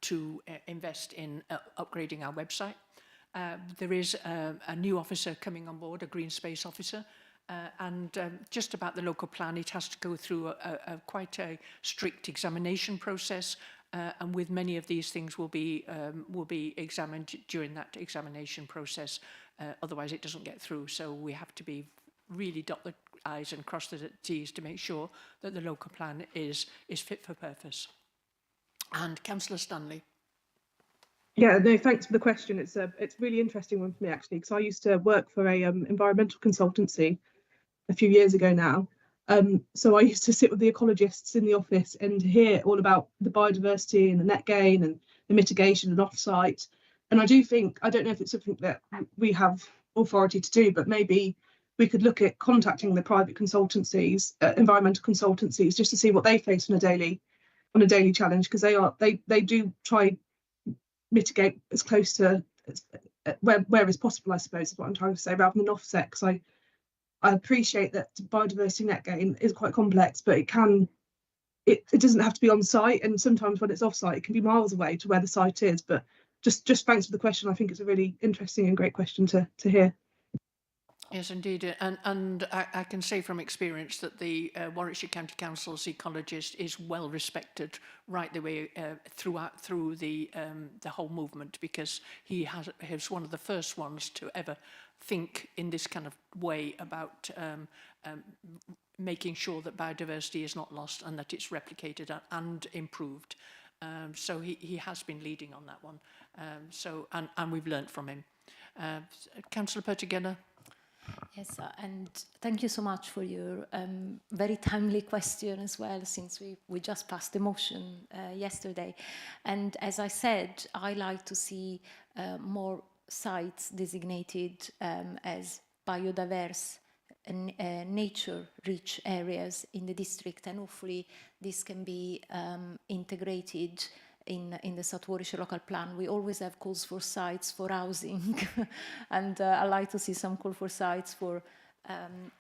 to invest in upgrading our website. There is a new officer coming on board, a green space officer, and just about the local plan, it has to go through quite a strict examination process, and with many of these things will be examined during that examination process. Otherwise, it doesn't get through. So we have to be really dot the I's and cross the T's to make sure that the local plan is fit for purpose. And Councillor Stanley. Yeah, no, thanks for the question. It's a really interesting one for me, actually, because I used to work for a environmental consultancy a few years ago now. So I used to sit with the ecologists in the office and hear all about the biodiversity and the net gain and the mitigation and offsite. And I do think, I don't know if it's something that we have authority to do, but maybe we could look at contacting the private consultancies, environmental consultancies, just to see what they face on a daily challenge, because they do try mitigate as close to where is possible, I suppose, is what I'm trying to say, rather than offset. Because I appreciate that biodiversity net gain is quite complex, but it doesn't have to be on site, and sometimes when it's off site, it can be miles away to where the site is. But just thanks for the question. I think it's a really interesting and great question to hear. Yes, indeed, and I can say from experience that the Warwickshire County Council's ecologist is well respected right the way through the whole movement, because he was one of the first ones to ever think in this kind of way about making sure that biodiversity is not lost and that it's replicated and improved. So he has been leading on that one. And we've learnt from him. Councillor Pertigena. Yes, and thank you so much for your very timely question as well, since we just passed the motion yesterday. And as I said, I like to see more sites designated as biodiverse and nature-rich areas in the district, and hopefully this can be integrated in the South Warwickshire local plan. We always have calls for sites for housing, and I like to see some call for sites for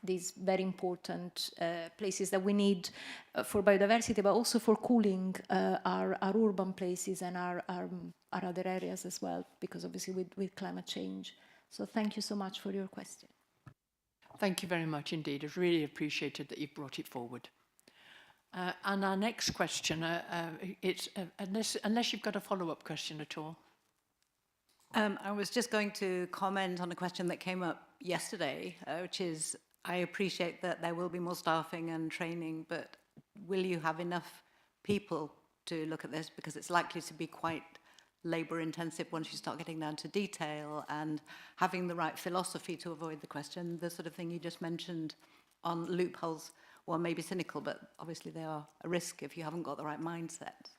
these very important places that we need for biodiversity, but also for cooling our urban places and our other areas as well, because obviously with climate change. So thank you so much for your question. Thank you very much indeed. It's really appreciated that you've brought it forward. And our next question, it's unless you've got a follow-up question at all. I was just going to comment on a question that came up yesterday, which is, I appreciate that there will be more staffing and training, but will you have enough people to look at this? Because it's likely to be quite labour intensive once you start getting down to detail, and having the right philosophy to avoid the question, the sort of thing you just mentioned on loopholes. Well, maybe cynical, but obviously they are a risk if you haven't got the right mindset.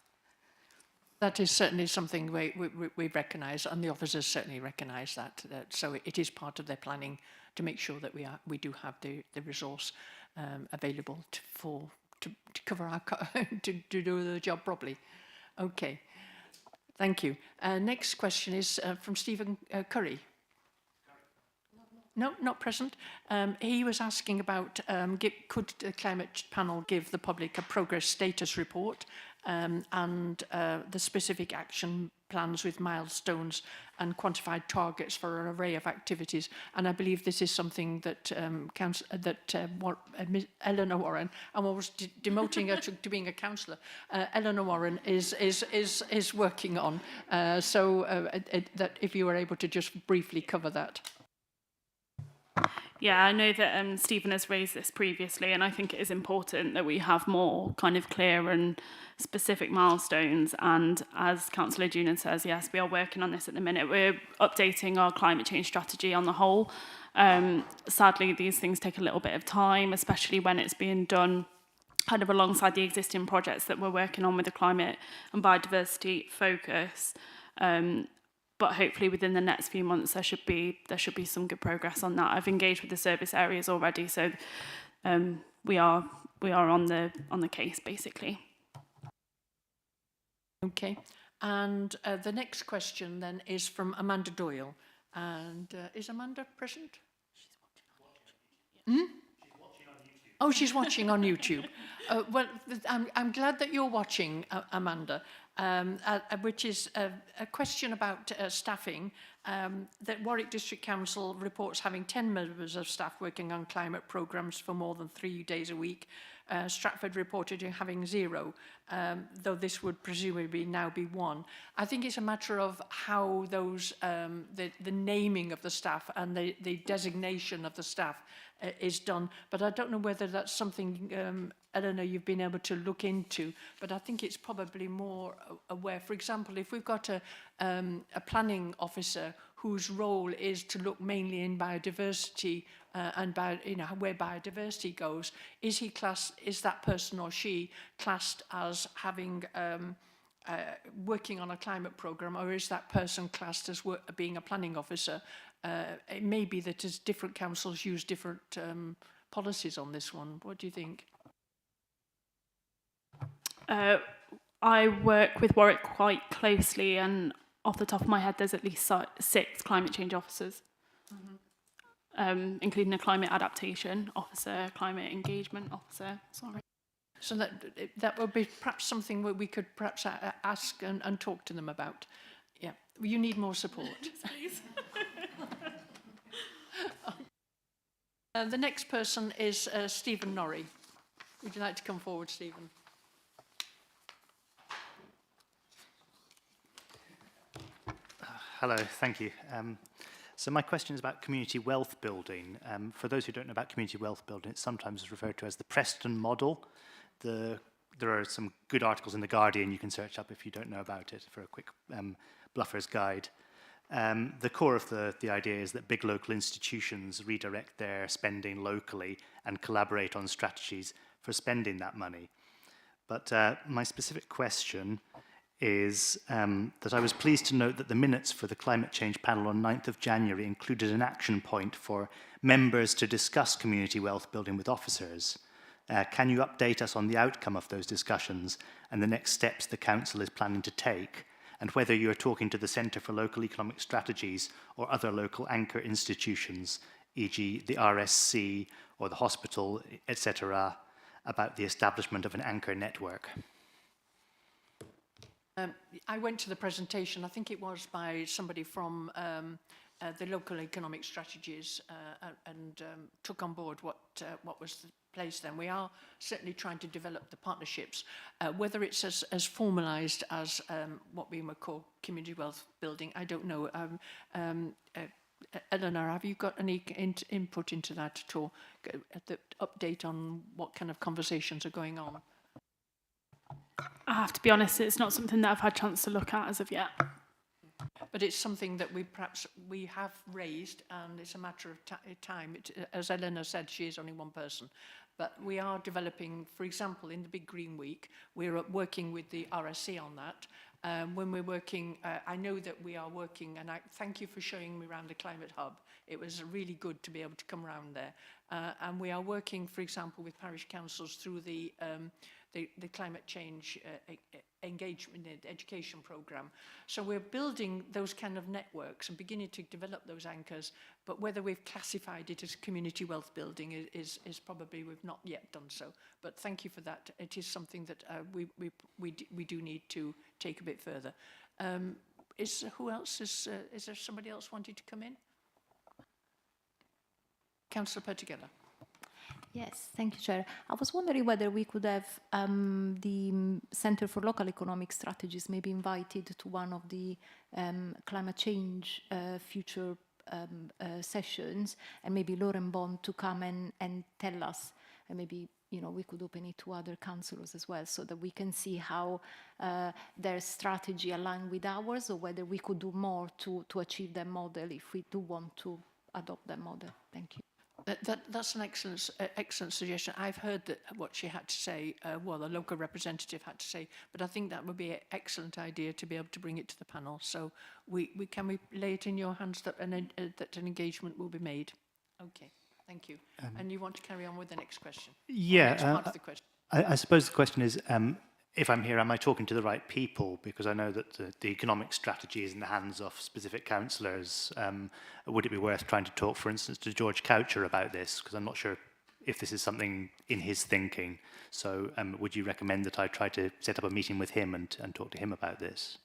That is certainly something we recognise, and the officers certainly recognise that. So it is part of their planning to make sure that we do have the resource available to cover our to do the job properly. Okay, thank you. Next question is from Stephen Curry. No, not present. He was asking about could the climate panel give the public a progress status report and the specific action plans with milestones and quantified targets for an array of activities. And I believe this is something that Eleanor Warren, I was demoting her to being a councillor, Eleanor Warren is working on. That if you were able to just briefly cover that. Yeah, I know that Stephen has raised this previously, and I think it is important that we have more kind of clear and specific milestones. And as Councillor Junan says, yes, we are working on this at the minute. We're updating our climate change strategy on the whole. Sadly, these things take a little bit of time, especially when it's being done kind of alongside the existing projects that we're working on with the climate and biodiversity focus. But hopefully within the next few months there should be some good progress on that. I've engaged with the service areas already, so we are on the case basically. Okay, and the next question then is from Amanda Doyle, and is Amanda present? Oh, she's watching on YouTube. Well, I'm glad that you're watching, Amanda. Which is a question about staffing, that Warwick District Council reports having 10 members of staff working on climate programmes for more than 3 days a week. Stratford reported having 0, though this would presumably now be 1. I think it's a matter of how those, the naming of the staff and the designation of the staff is done, but I don't know whether that's something, Eleanor, you've been able to look into, but I think it's probably more aware. For example, if we've got a planning officer whose role is to look mainly in biodiversity and where biodiversity goes, is that person or she classed as having working on a climate programme, or is that person classed as being a planning officer it may be that as different councils use different policies on this one. What do you think? I work with Warwick quite closely, and off the top of my head, there's at least 6 climate change officers, including a climate adaptation officer, climate engagement officer. Sorry. So that would be perhaps something where we could perhaps ask and talk to them about. Yeah, you need more support. Please. The next person is Stephen Norrie. Would you like to come forward, Stephen? Hello, thank you. So my question is about community wealth building. For those who don't know about community wealth building, it's sometimes referred to as the Preston model. There are some good articles in The Guardian you can search up if you don't know about it for a quick bluffer's guide. The core of the idea is that big local institutions redirect their spending locally and collaborate on strategies for spending that money. But my specific question is that I was pleased to note that the minutes for the climate change panel on 9th of January included an action point for members to discuss community wealth building with officers. Can you update us on the outcome of those discussions and the next steps the Council is planning to take, and whether you are talking to the Centre for Local Economic Strategies or other local anchor institutions, e.g. the RSC or the hospital, etc., about the establishment of an anchor network? I went to the presentation, I think it was by somebody from the local economic strategies and took on board what was the place then. We are certainly trying to develop the partnerships, whether it's as formalised as what we would call community wealth building, I don't know. Eleanor, have you got any input into that at all? The update on what kind of conversations are going on? I have to be honest, it's not something that I've had a chance to look at as of yet. But it's something that we have raised, and it's a matter of time. As Eleanor said, she is only one person. But we are developing, for example, in the Big Green Week, we're working with the RSC on that. When we're working, I know that we are working, and I thank you for showing me around the Climate Hub. It was really good to be able to come around there. And we are working, for example, with parish councils through the climate change engagement education programme. So we're building those kind of networks and beginning to develop those anchors, but whether we've classified it as community wealth building is probably we've not yet done so. But thank you for that. It is something that we do need to take a bit further. Who else is there somebody else wanting to come in? Councillor Pertugela. Yes, thank you, Chair. I was wondering whether we could have the Centre for Local Economic Strategies maybe invited to one of the climate change future sessions, and maybe Lauren Bond to come and tell us, and maybe we could open it to other councillors as well, so that we can see how their strategy align with ours, or whether we could do more to achieve that model if we do want to adopt that model. Thank you. That's an excellent suggestion. I've heard what she had to say, well, the local representative had to say, but I think that would be an excellent idea to be able to bring it to the panel. So can we lay it in your hands that an engagement will be made? Okay, thank you. And you want to carry on with the next question? Yeah. Next part of the question. I suppose the question is, if I'm here, am I talking to the right people? Because I know that the economic strategy is in the hands of specific councillors. Would it be worth trying to talk, for instance, to George Coucher about this? Because I'm not sure if this is something in his thinking. So would you recommend that I try to set up a meeting with him and talk to him about this?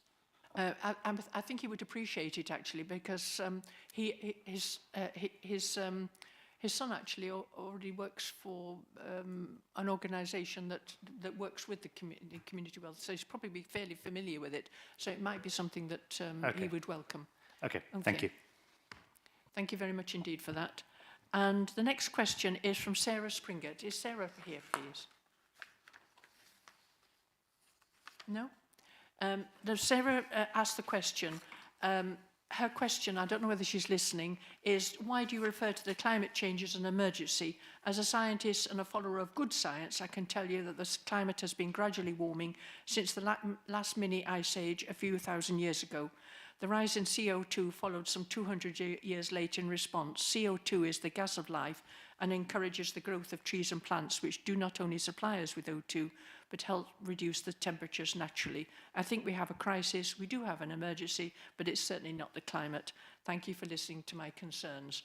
I think he would appreciate it, actually, because his son actually already works for an organisation that works with the community wealth, so he's probably fairly familiar with it. So it might be something that he would welcome. Okay, thank you. Thank you very much indeed for that. And the next question is from Sarah Springett. Is Sarah here, please? No? Sarah asked the question. Her question, I don't know whether she's listening, is why do you refer to the climate change as an emergency? As a scientist and a follower of good science, I can tell you that the climate has been gradually warming since the last mini ice age a few thousand years ago. The rise in CO2 followed some 200 years later in response. CO2 is the gas of life and encourages the growth of trees and plants, which do not only supply us with O2, but help reduce the temperatures naturally. I think we have a crisis, we do have an emergency, but it's certainly not the climate. Thank you for listening to my concerns.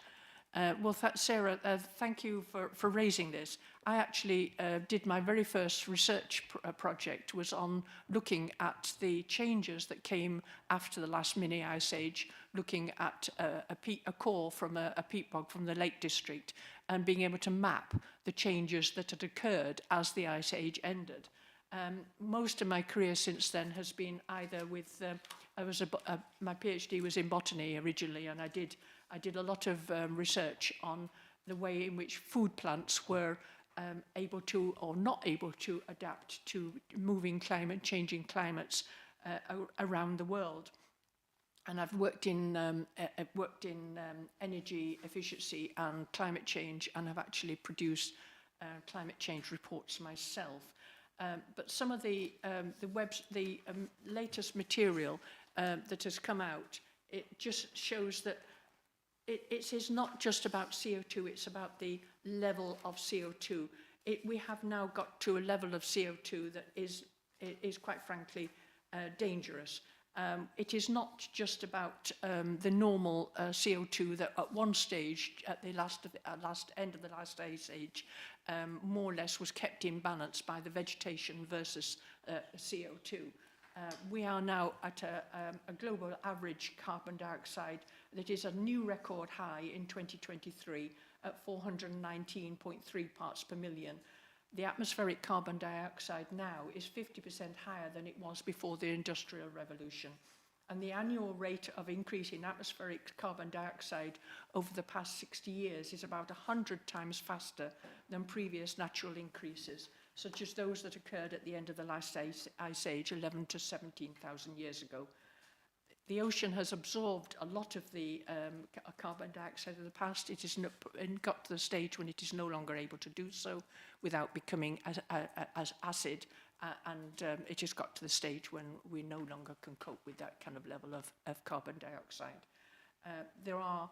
Sarah, thank you for raising this. I actually did my very first research project was on looking at the changes that came after the last mini ice age, looking at a core from a peat bog from the Lake District and being able to map the changes that had occurred as the ice age ended. Most of my career since then has been either with, my PhD was in botany originally, and I did a lot of research on the way in which food plants were able to or not able to adapt to changing climates around the world. And I've worked in energy efficiency and climate change, and have actually produced climate change reports myself. But some of the latest material that has come out, it just shows that it is not just about CO2, it's about the level of CO2. We have now got to a level of CO2 that is quite frankly dangerous. It is not just about the normal CO2 that at one stage, at the end of the last ice age, more or less was kept in balance by the vegetation versus CO2. We are now at a global average carbon dioxide that is a new record high in 2023 at 419.3 parts per million. The atmospheric carbon dioxide now is 50% higher than it was before the Industrial Revolution. And the annual rate of increase in atmospheric carbon dioxide over the past 60 years is about 100 times faster than previous natural increases, such as those that occurred at the end of the last ice age, 11 to 17,000 years ago. The ocean has absorbed a lot of the carbon dioxide of the past. It has got to the stage when it is no longer able to do so without becoming as acid, and it has got to the stage when we no longer can cope with that kind of level of carbon dioxide. There are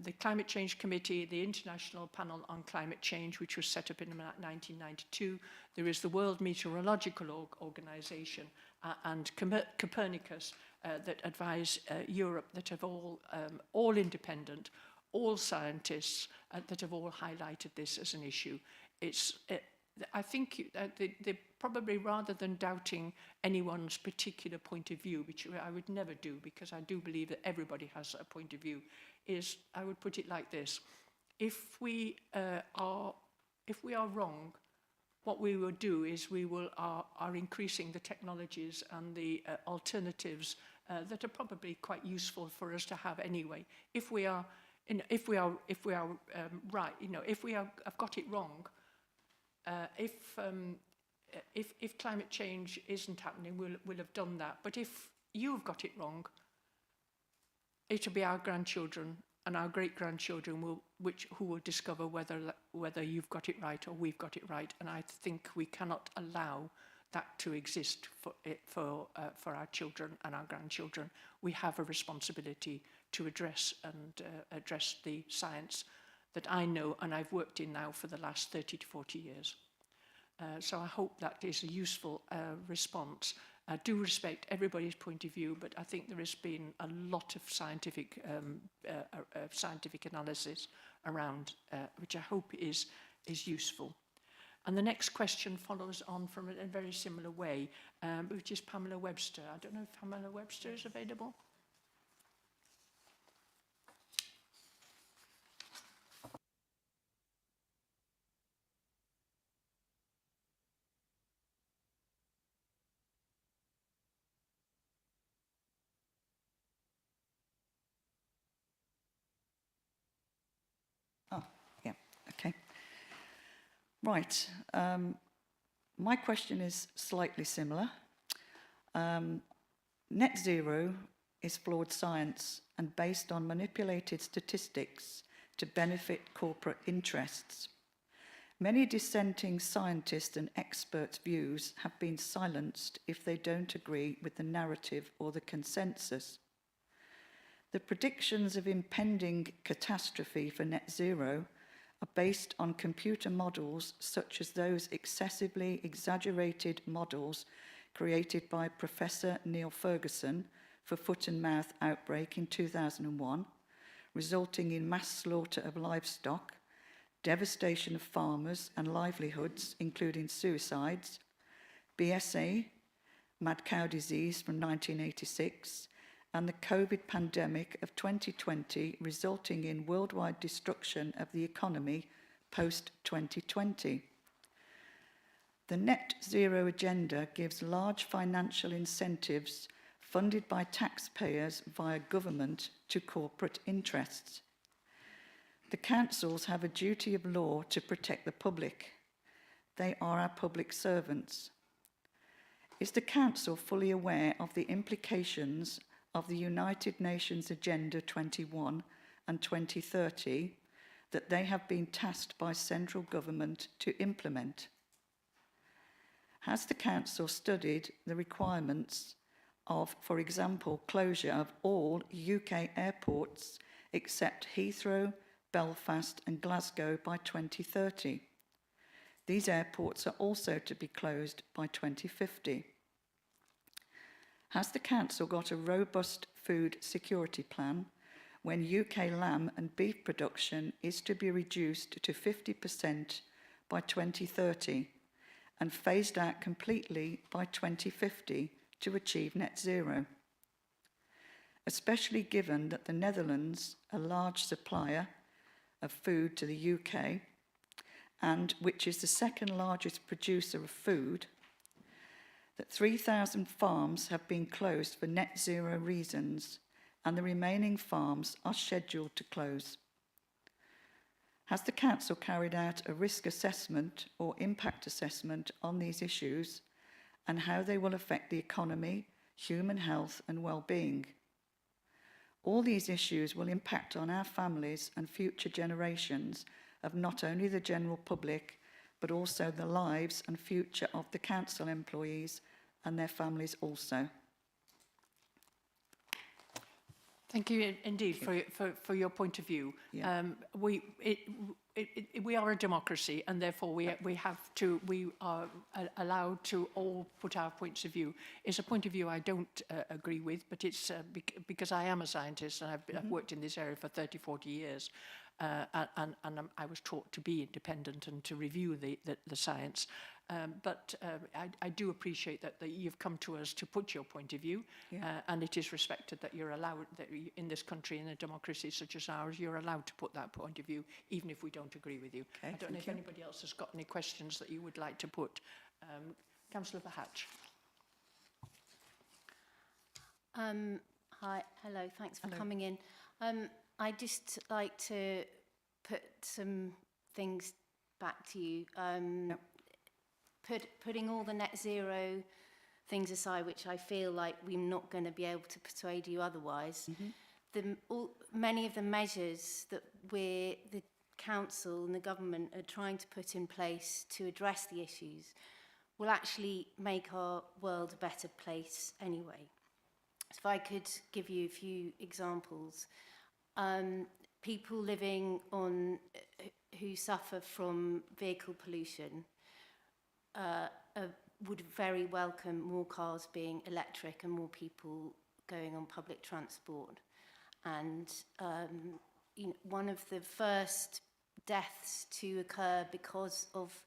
the Climate Change Committee, the International Panel on Climate Change, which was set up in 1992. There is the World Meteorological Organization and Copernicus that advise Europe, that have all independent, all scientists that have all highlighted this as an issue. I think they probably, rather than doubting anyone's particular point of view, which I would never do because I do believe that everybody has a point of view, I would put it like this: if we are wrong, what we will do is are increasing the technologies and the alternatives that are probably quite useful for us to have anyway. If we are right, if we have got it wrong, if climate change isn't happening, we'll have done that. But if you've got it wrong, it'll be our grandchildren and our great-grandchildren who will discover whether you've got it right or we've got it right. And I think we cannot allow that to exist for our children and our grandchildren. We have a responsibility to address the science that I know and I've worked in now for the last 30 to 40 years. So I hope that is a useful response. I do respect everybody's point of view, but I think there has been a lot of scientific analysis around, which I hope is useful. And the next question follows on from a very similar way, which is Pamela Webster. I don't know if Pamela Webster is available. Oh, yeah, okay. Right. My question is slightly similar. Net zero is flawed science and based on manipulated statistics to benefit corporate interests. Many dissenting scientists and experts' views have been silenced if they don't agree with the narrative or the consensus. The predictions of impending catastrophe for net zero are based on computer models such as those excessively exaggerated models created by Professor Neil Ferguson for foot and mouth outbreak in 2001, resulting in mass slaughter of livestock, devastation of farmers and livelihoods, including suicides, BSE, mad cow disease from 1986, and the COVID pandemic of 2020, resulting in worldwide destruction of the economy post-2020. The net zero agenda gives large financial incentives funded by taxpayers via government to corporate interests. The councils have a duty of law to protect the public. They are our public servants. Is the council fully aware of the implications of the United Nations Agenda 21 and 2030 that they have been tasked by central government to implement? Has the council studied the requirements of, for example, closure of all UK airports except Heathrow, Belfast and Glasgow by 2030? These airports are also to be closed by 2050. Has the council got a robust food security plan when UK lamb and beef production is to be reduced to 50% by 2030 and phased out completely by 2050 to achieve net zero? Especially given that the Netherlands, a large supplier of food to the UK, and which is the second largest producer of food, that 3,000 farms have been closed for net zero reasons, and the remaining farms are scheduled to close. Has the council carried out a risk assessment or impact assessment on these issues and how they will affect the economy, human health and well-being? All these issues will impact on our families and future generations of not only the general public, but also the lives and future of the council employees and their families also. Thank you indeed for your point of view. Yeah. We are a democracy, and therefore we are allowed to all put our points of view. It's a point of view I don't agree with, but it's because I am a scientist and I've worked in this area for 30, 40 years. And I was taught to be independent and to review the science. But I do appreciate that you've come to us to put your point of view, and it is respected that you're allowed, that in this country, in a democracy such as ours, you're allowed to put that point of view, even if we don't agree with you. Okay, I don't know if anybody else has got any questions that you would like to put. Councillor Bahatch. Hi, hello, thanks for coming in. I'd just like to put some things back to you. Putting all the net zero things aside, which I feel like we're not going to be able to persuade you otherwise, many of the measures that the council and the government are trying to put in place to address the issues will actually make our world a better place anyway. So if I could give you a few examples. People living who suffer from vehicle pollution would very welcome more cars being electric and more people going on public transport. And one of the first deaths to occur because of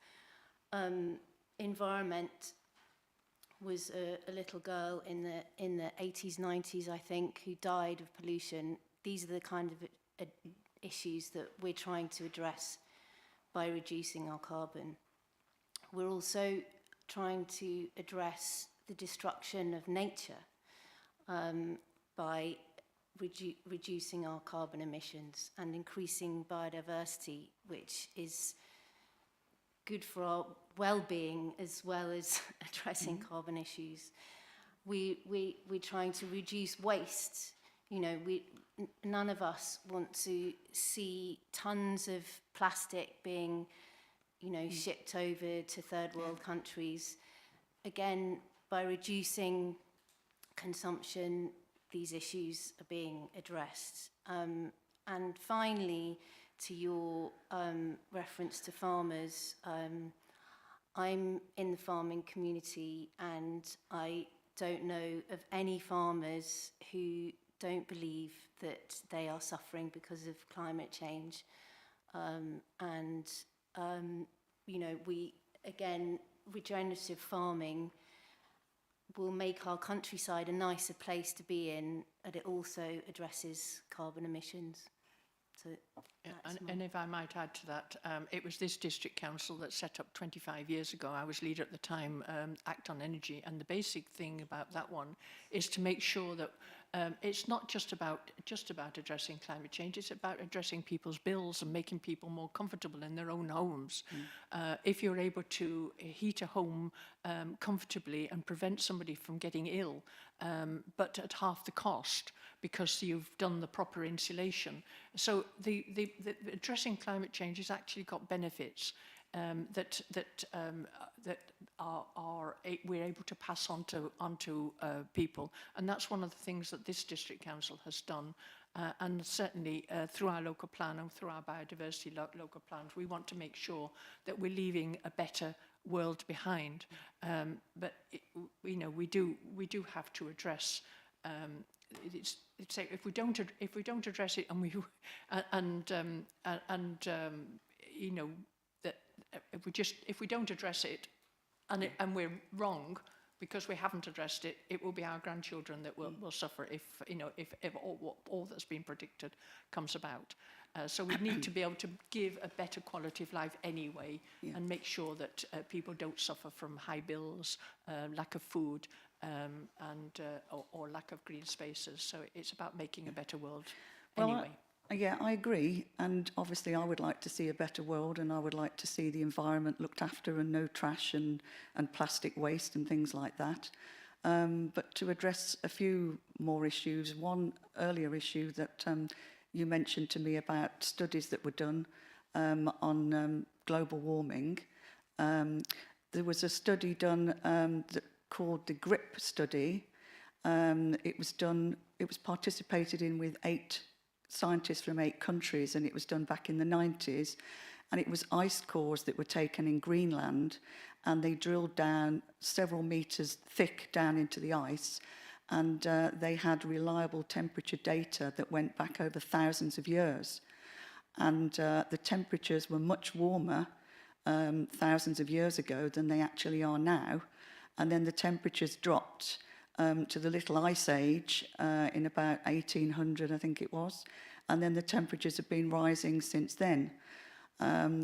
environment was a little girl in the 80s, 90s, I think, who died of pollution. These are the kind of issues that we're trying to address by reducing our carbon. We're also trying to address the destruction of nature by reducing our carbon emissions and increasing biodiversity, which is good for our well-being as well as addressing carbon issues. We're trying to reduce waste. You know, none of us want to see tons of plastic being, shipped over to third world countries. Again, by reducing consumption, these issues are being addressed. And finally, to your reference to farmers, I'm in the farming community and I don't know of any farmers who don't believe that they are suffering because of climate change. You know, regenerative farming will make our countryside a nicer place to be in, and it also addresses carbon emissions. So and if I might add to that, it was this district council that set up 25 years ago. I was leader at the time, Act on Energy, and the basic thing about that one is to make sure that it's not just about addressing climate change. It's about addressing people's bills and making people more comfortable in their own homes. If you're able to heat a home comfortably and prevent somebody from getting ill, but at half the cost because you've done the proper insulation. So the addressing climate change has actually got benefits that we're able to pass on to people, and that's one of the things that this district council has done, and certainly through our local plan and through our biodiversity local plans, we want to make sure that we're leaving a better world behind. But you know, we do have to address. It's if we don't address it, and you know, that if we don't address it, and we're wrong because we haven't addressed it, it will be our grandchildren that will suffer if all that's been predicted comes about. So we need to be able to give a better quality of life anyway, and make sure that people don't suffer from high bills, lack of food, or lack of green spaces. So it's about making a better world anyway. Yeah, I agree. And obviously I would like to see a better world, and I would like to see the environment looked after and no trash and plastic waste and things like that. But to address a few more issues, one earlier issue that you mentioned to me about studies that were done on global warming. There was a study done called the GRIP study. It was participated in with 8 scientists from 8 countries, and it was done back in the 90s, and it was ice cores that were taken in Greenland, and they drilled down several meters thick down into the ice, and they had reliable temperature data that went back over thousands of years, and the temperatures were much warmer thousands of years ago than they actually are now, and then the temperatures dropped to the Little Ice Age in about 1800, I think it was, and then the temperatures have been rising since then.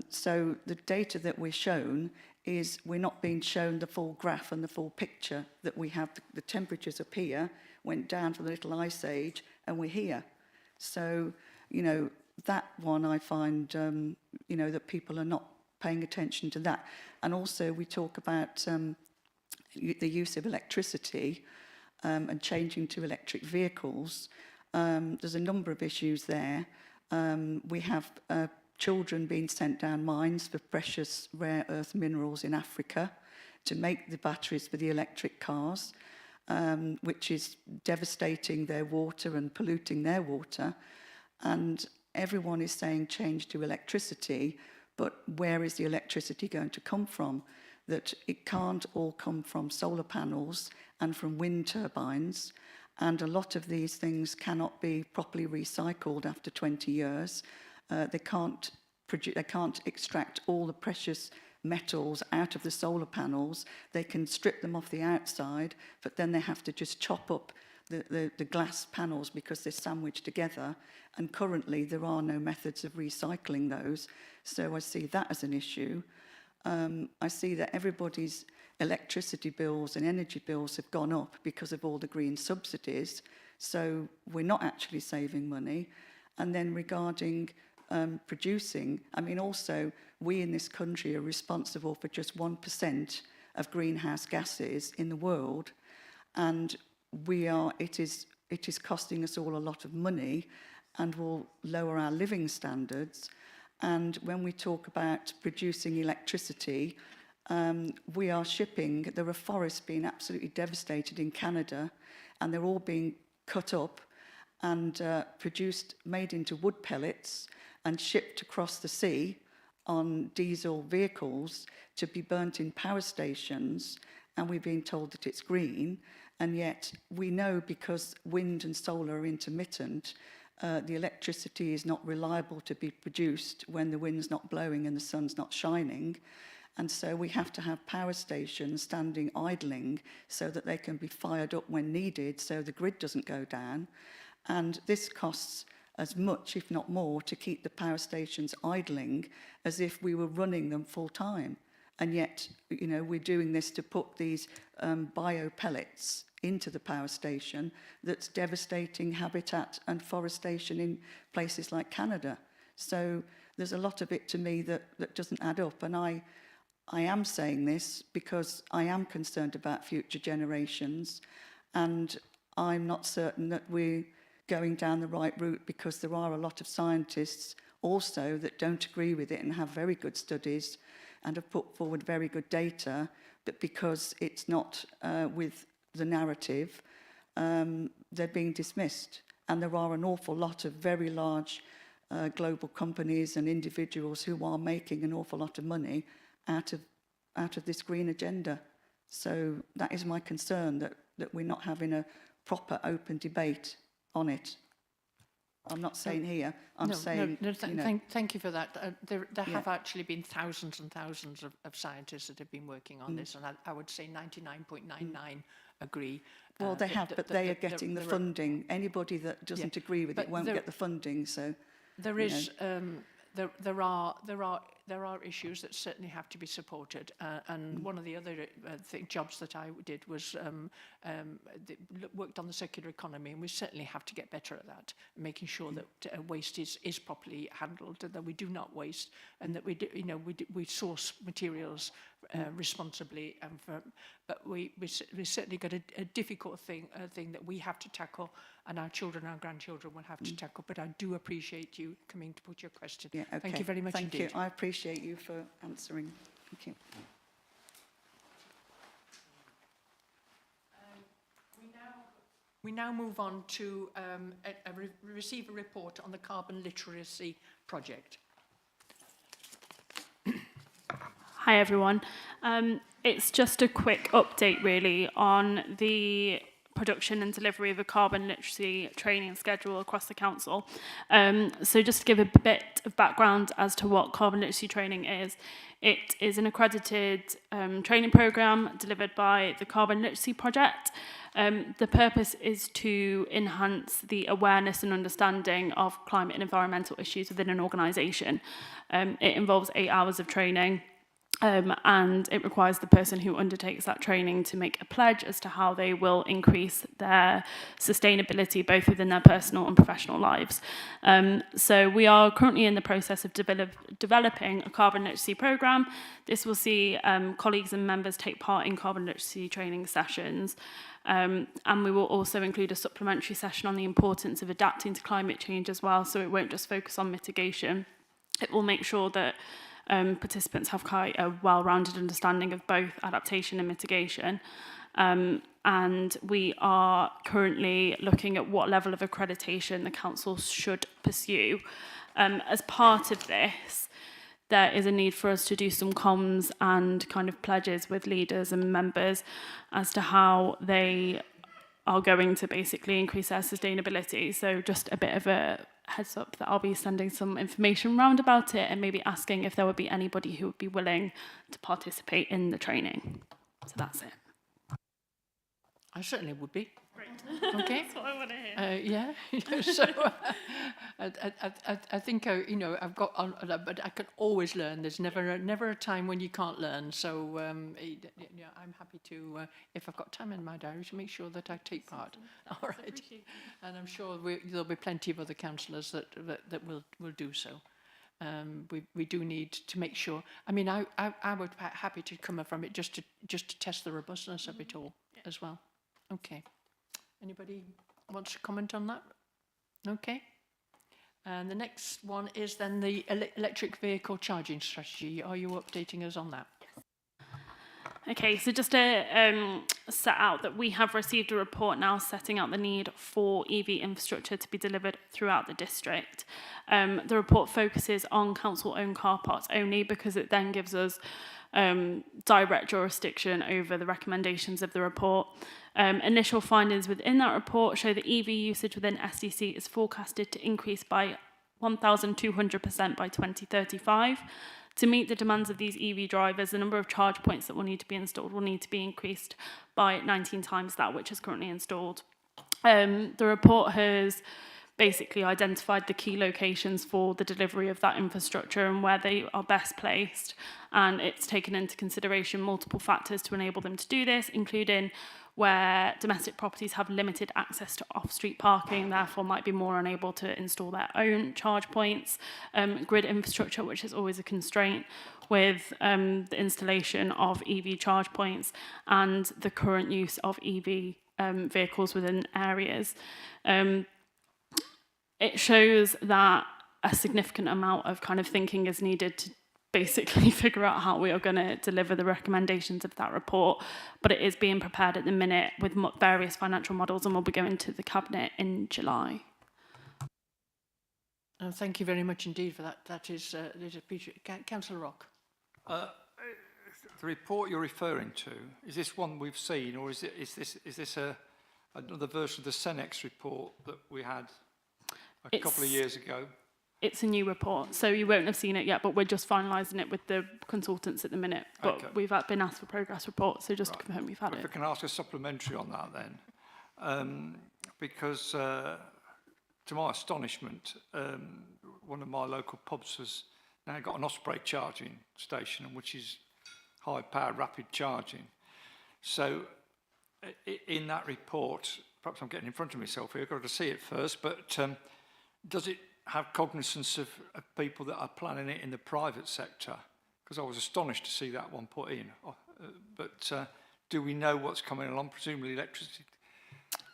So the data that we're shown is we're not being shown the full graph and the full picture, that we have the temperatures up here, went down for the Little Ice Age, and we're here. So, you know, that one I find, you know, that people are not paying attention to that. And also we talk about the use of electricity and changing to electric vehicles. There's a number of issues there. We have children being sent down mines for precious rare earth minerals in Africa to make the batteries for the electric cars, which is devastating their water and polluting their water. And everyone is saying change to electricity, but where is the electricity going to come from? That it can't all come from solar panels and from wind turbines, and a lot of these things cannot be properly recycled after 20 years. They can't extract all the precious metals out of the solar panels. They can strip them off the outside, but then they have to just chop up the glass panels because they're sandwiched together, and currently there are no methods of recycling those. So I see that as an issue. I see that everybody's electricity bills and energy bills have gone up because of all the green subsidies, so we're not actually saving money. And then regarding producing, I mean, also we in this country are responsible for just 1% of greenhouse gases in the world, and it is costing us all a lot of money and will lower our living standards. And when we talk about producing electricity, there are forests being absolutely devastated in Canada, and they're all being cut up and produced, made into wood pellets and shipped across the sea on diesel vehicles to be burnt in power stations, and we've been told that it's green, and yet we know because wind and solar are intermittent, the electricity is not reliable to be produced when the wind's not blowing and the sun's not shining. And so we have to have power stations standing idling so that they can be fired up when needed so the grid doesn't go down. And this costs as much, if not more, to keep the power stations idling as if we were running them full time. And yet, you know, we're doing this to put these bio pellets into the power station that's devastating habitat and forestation in places like Canada. So there's a lot of it to me that doesn't add up. And I am saying this because I am concerned about future generations, and I'm not certain that we're going down the right route, because there are a lot of scientists also that don't agree with it and have very good studies and have put forward very good data, but because it's not with the narrative, they're being dismissed. And there are an awful lot of very large global companies and individuals who are making an awful lot of money out of this green agenda. So that is my concern, that we're not having a proper open debate on it. I'm not saying here, I'm saying... Thank you for that. There have actually been thousands and thousands of scientists that have been working on this, and I would say 99.99 agree. Well, they have, but they are getting the funding. Anybody that doesn't agree with it won't get the funding, so... There is... There are issues that certainly have to be supported, and one of the other jobs that I did was worked on the circular economy, and we certainly have to get better at that, making sure that waste is properly handled, and that we do not waste, and that we source materials responsibly. But we certainly got a difficult thing that we have to tackle, and our children, our grandchildren will have to tackle. But I do appreciate you coming to put your question. Yeah, okay. Thank you very much indeed. Thank you. I appreciate you for answering. Thank you. We now move on to receive a report on the carbon literacy project. Hi everyone. It's just a quick update really on the production and delivery of a carbon literacy training schedule across the council. So just to give a bit of background as to what carbon literacy training is, it is an accredited training programme delivered by the Carbon Literacy Project. The purpose is to enhance the awareness and understanding of climate and environmental issues within an organisation. It involves 8 hours of training. And it requires the person who undertakes that training to make a pledge as to how they will increase their sustainability both within their personal and professional lives. So we are currently in the process of developing a carbon literacy programme. This will see colleagues and members take part in carbon literacy training sessions. And we will also include a supplementary session on the importance of adapting to climate change as well, so it won't just focus on mitigation. It will make sure that participants have quite a well-rounded understanding of both adaptation and mitigation. And we are currently looking at what level of accreditation the council should pursue. As part of this, there is a need for us to do some comms and kind of pledges with leaders and members as to how they are going to basically increase their sustainability. So just a bit of a heads up that I'll be sending some information round about it and maybe asking if there would be anybody who would be willing to participate in the training. So that's it. I certainly would be. Great. Okay. That's what I want to hear. Yeah. So I think I've got on, but I can always learn. There's never a time when you can't learn. So I'm happy to, if I've got time in my diary, to make sure that I take part. All right. And I'm sure there'll be plenty of other councillors that will do so. We do need to make sure. I mean, I would be happy to come from it just to test the robustness of it all as well. Okay. Anybody wants to comment on that? Okay. And the next one is then the electric vehicle charging strategy. Are you updating us on that? Okay, so just to set out that we have received a report now setting out the need for EV infrastructure to be delivered throughout the district. The report focuses on council-owned car parks only because it then gives us direct jurisdiction over the recommendations of the report. Initial findings within that report show that EV usage within SDC is forecasted to increase by 1,200% by 2035. To meet the demands of these EV drivers, the number of charge points that will need to be installed will need to be increased by 19 times that which is currently installed. The report has basically identified the key locations for the delivery of that infrastructure and where they are best placed, and it's taken into consideration multiple factors to enable them to do this, including where domestic properties have limited access to off-street parking, therefore might be more unable to install their own charge points, grid infrastructure, which is always a constraint with the installation of EV charge points, and the current use of EV vehicles within areas. It shows that a significant amount of kind of thinking is needed to basically figure out how we are going to deliver the recommendations of that report, but it is being prepared at the minute with various financial models and will be going to the Cabinet in July. Thank you very much indeed for that. That is Councillor Rock. The report you're referring to, is this one we've seen, or is this another version of the Senex report that we had a couple of years ago? It's a new report, so you won't have seen it yet, but we're just finalising it with the consultants at the minute. But okay, we've been asked for progress reports, so just to confirm we've had it. If I can ask a supplementary on that then, because to my astonishment, one of my local pubs has now got an Osprey charging station, which is high-powered rapid charging. So in that report, perhaps I'm getting in front of myself here, I've got to see it first, but does it have cognizance of people that are planning it in the private sector? Because I was astonished to see that one put in. But do we know what's coming along? Presumably electricity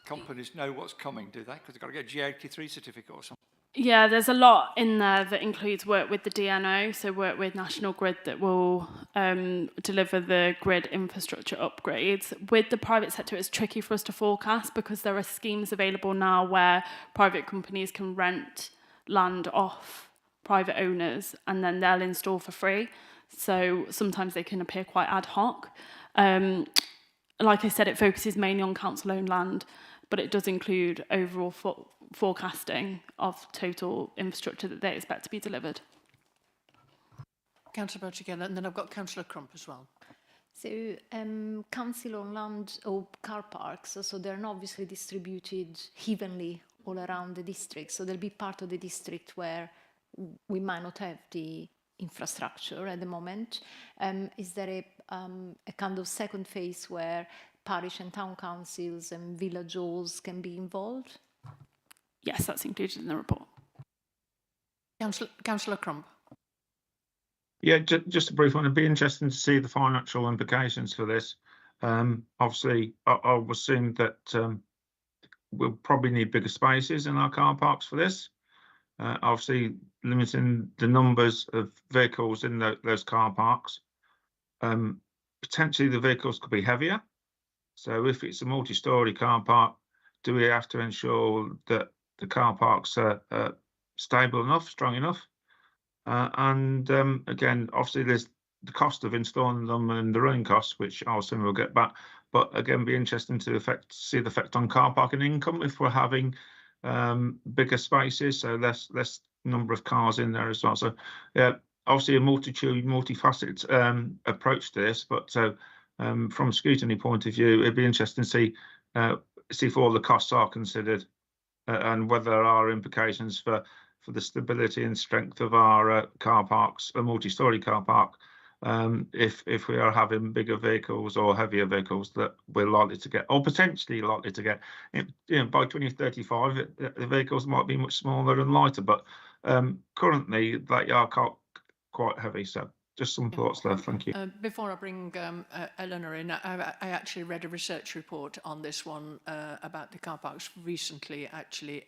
companies know what's coming, do they? Because they've got to get a G83 certificate or something. Yeah, there's a lot in there that includes work with the DNO, so work with National Grid that will deliver the grid infrastructure upgrades. With the private sector, it's tricky for us to forecast because there are schemes available now where private companies can rent land off private owners and then they'll install for free. So sometimes they can appear quite ad hoc. Like I said, it focuses mainly on council-owned land, but it does include overall forecasting of total infrastructure that they expect to be delivered. Councillor Burchigan, and then I've got Councillor Crump as well. So council-owned land or car parks, so they're not obviously distributed evenly all around the district. So there'll be part of the district where we might not have the infrastructure at the moment. Is there a kind of second phase where parish and town councils and village halls can be involved? Yes, that's included in the report. Councillor Crump. Yeah, just a brief one. It'd be interesting to see the financial implications for this. Obviously, I was seeing that we'll probably need bigger spaces in our car parks for this. Obviously, limiting the numbers of vehicles in those car parks. Potentially, the vehicles could be heavier. So if it's a multi-storey car park, do we have to ensure that the car parks are stable enough, strong enough? Again, obviously, there's the cost of installing them and the running costs, which I assume we'll get back. But again, be interesting to see the effect on car parking income if we're having bigger spaces, so less number of cars in there as well. So yeah, obviously a multifaceted approach to this, but from a scrutiny point of view, it'd be interesting to see if all the costs are considered and whether there are implications for the stability and strength of our car parks, a multi-storey car park, if we are having bigger vehicles or heavier vehicles that we're likely to get, or potentially likely to get. By 2035, the vehicles might be much smaller and lighter, but currently they are quite heavy. So Just some thoughts there. Thank you. Before I bring Eleanor in, I actually read a research report on this one about the car parks recently, actually,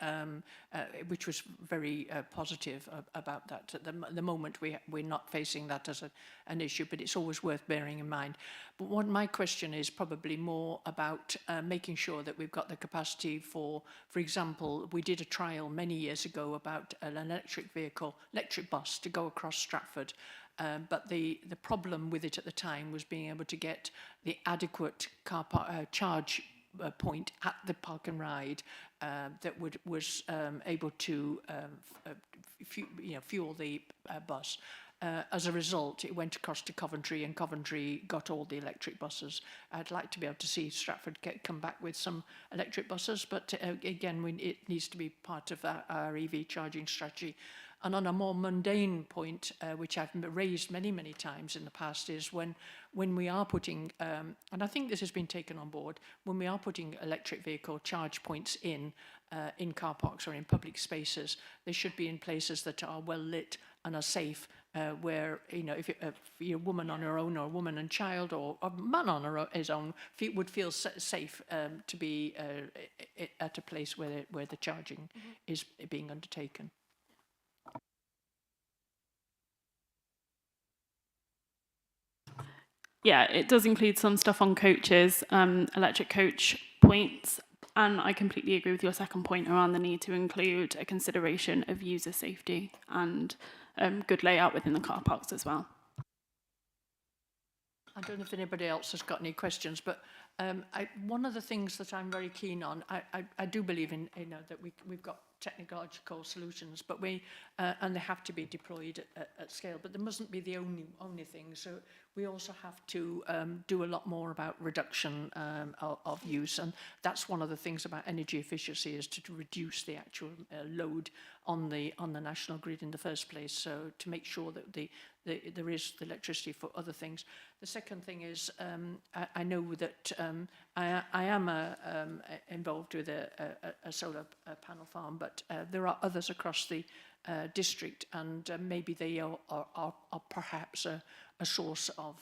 which was very positive about that. At the moment, we're not facing that as an issue, but it's always worth bearing in mind. But what my question is probably more about making sure that we've got the capacity for example, we did a trial many years ago about an electric bus to go across Stratford. But the problem with it at the time was being able to get the adequate charge point at the park and ride that was able to fuel the bus. As a result, it went across to Coventry, and Coventry got all the electric buses. I'd like to be able to see Stratford come back with some electric buses, but again, it needs to be part of our EV charging strategy. And on a more mundane point, which I've raised many, many times in the past, is when we are putting, and I think this has been taken on board, when we are putting electric vehicle charge points in car parks or in public spaces, they should be in places that are well lit and are safe, where, if you're a woman on her own, or a woman and child, or a man on his own, would feel safe to be at a place where the charging is being undertaken. Yeah, it does include some stuff on coaches, electric coach points, and I completely agree with your second point around the need to include a consideration of user safety and good layout within the car parks as well. I don't know if anybody else has got any questions, but one of the things that I'm very keen on, I do believe in, that we've got technological solutions, but and they have to be deployed at scale, but they mustn't be the only thing. So we also have to do a lot more about reduction of use, and that's one of the things about energy efficiency, is to reduce the actual load on the national grid in the first place. So to make sure that there is the electricity for other things. The second thing is, I know that I am involved with a solar panel farm, but there are others across the district, and maybe they are perhaps a source of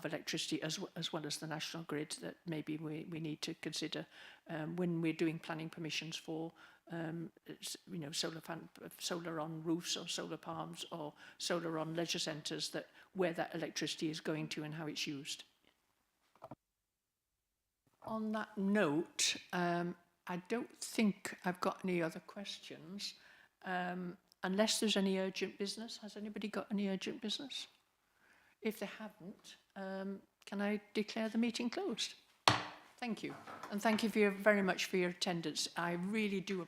electricity as well as the national grid, that maybe we need to consider when we're doing planning permissions for solar on roofs, or solar farms, or solar on leisure centres, that where that electricity is going to and how it's used. On that note, I don't think I've got any other questions, unless there's any urgent business. Has anybody got any urgent business? If they haven't, can I declare the meeting closed? Thank you. And thank you very much for your attendance. I really do appreciate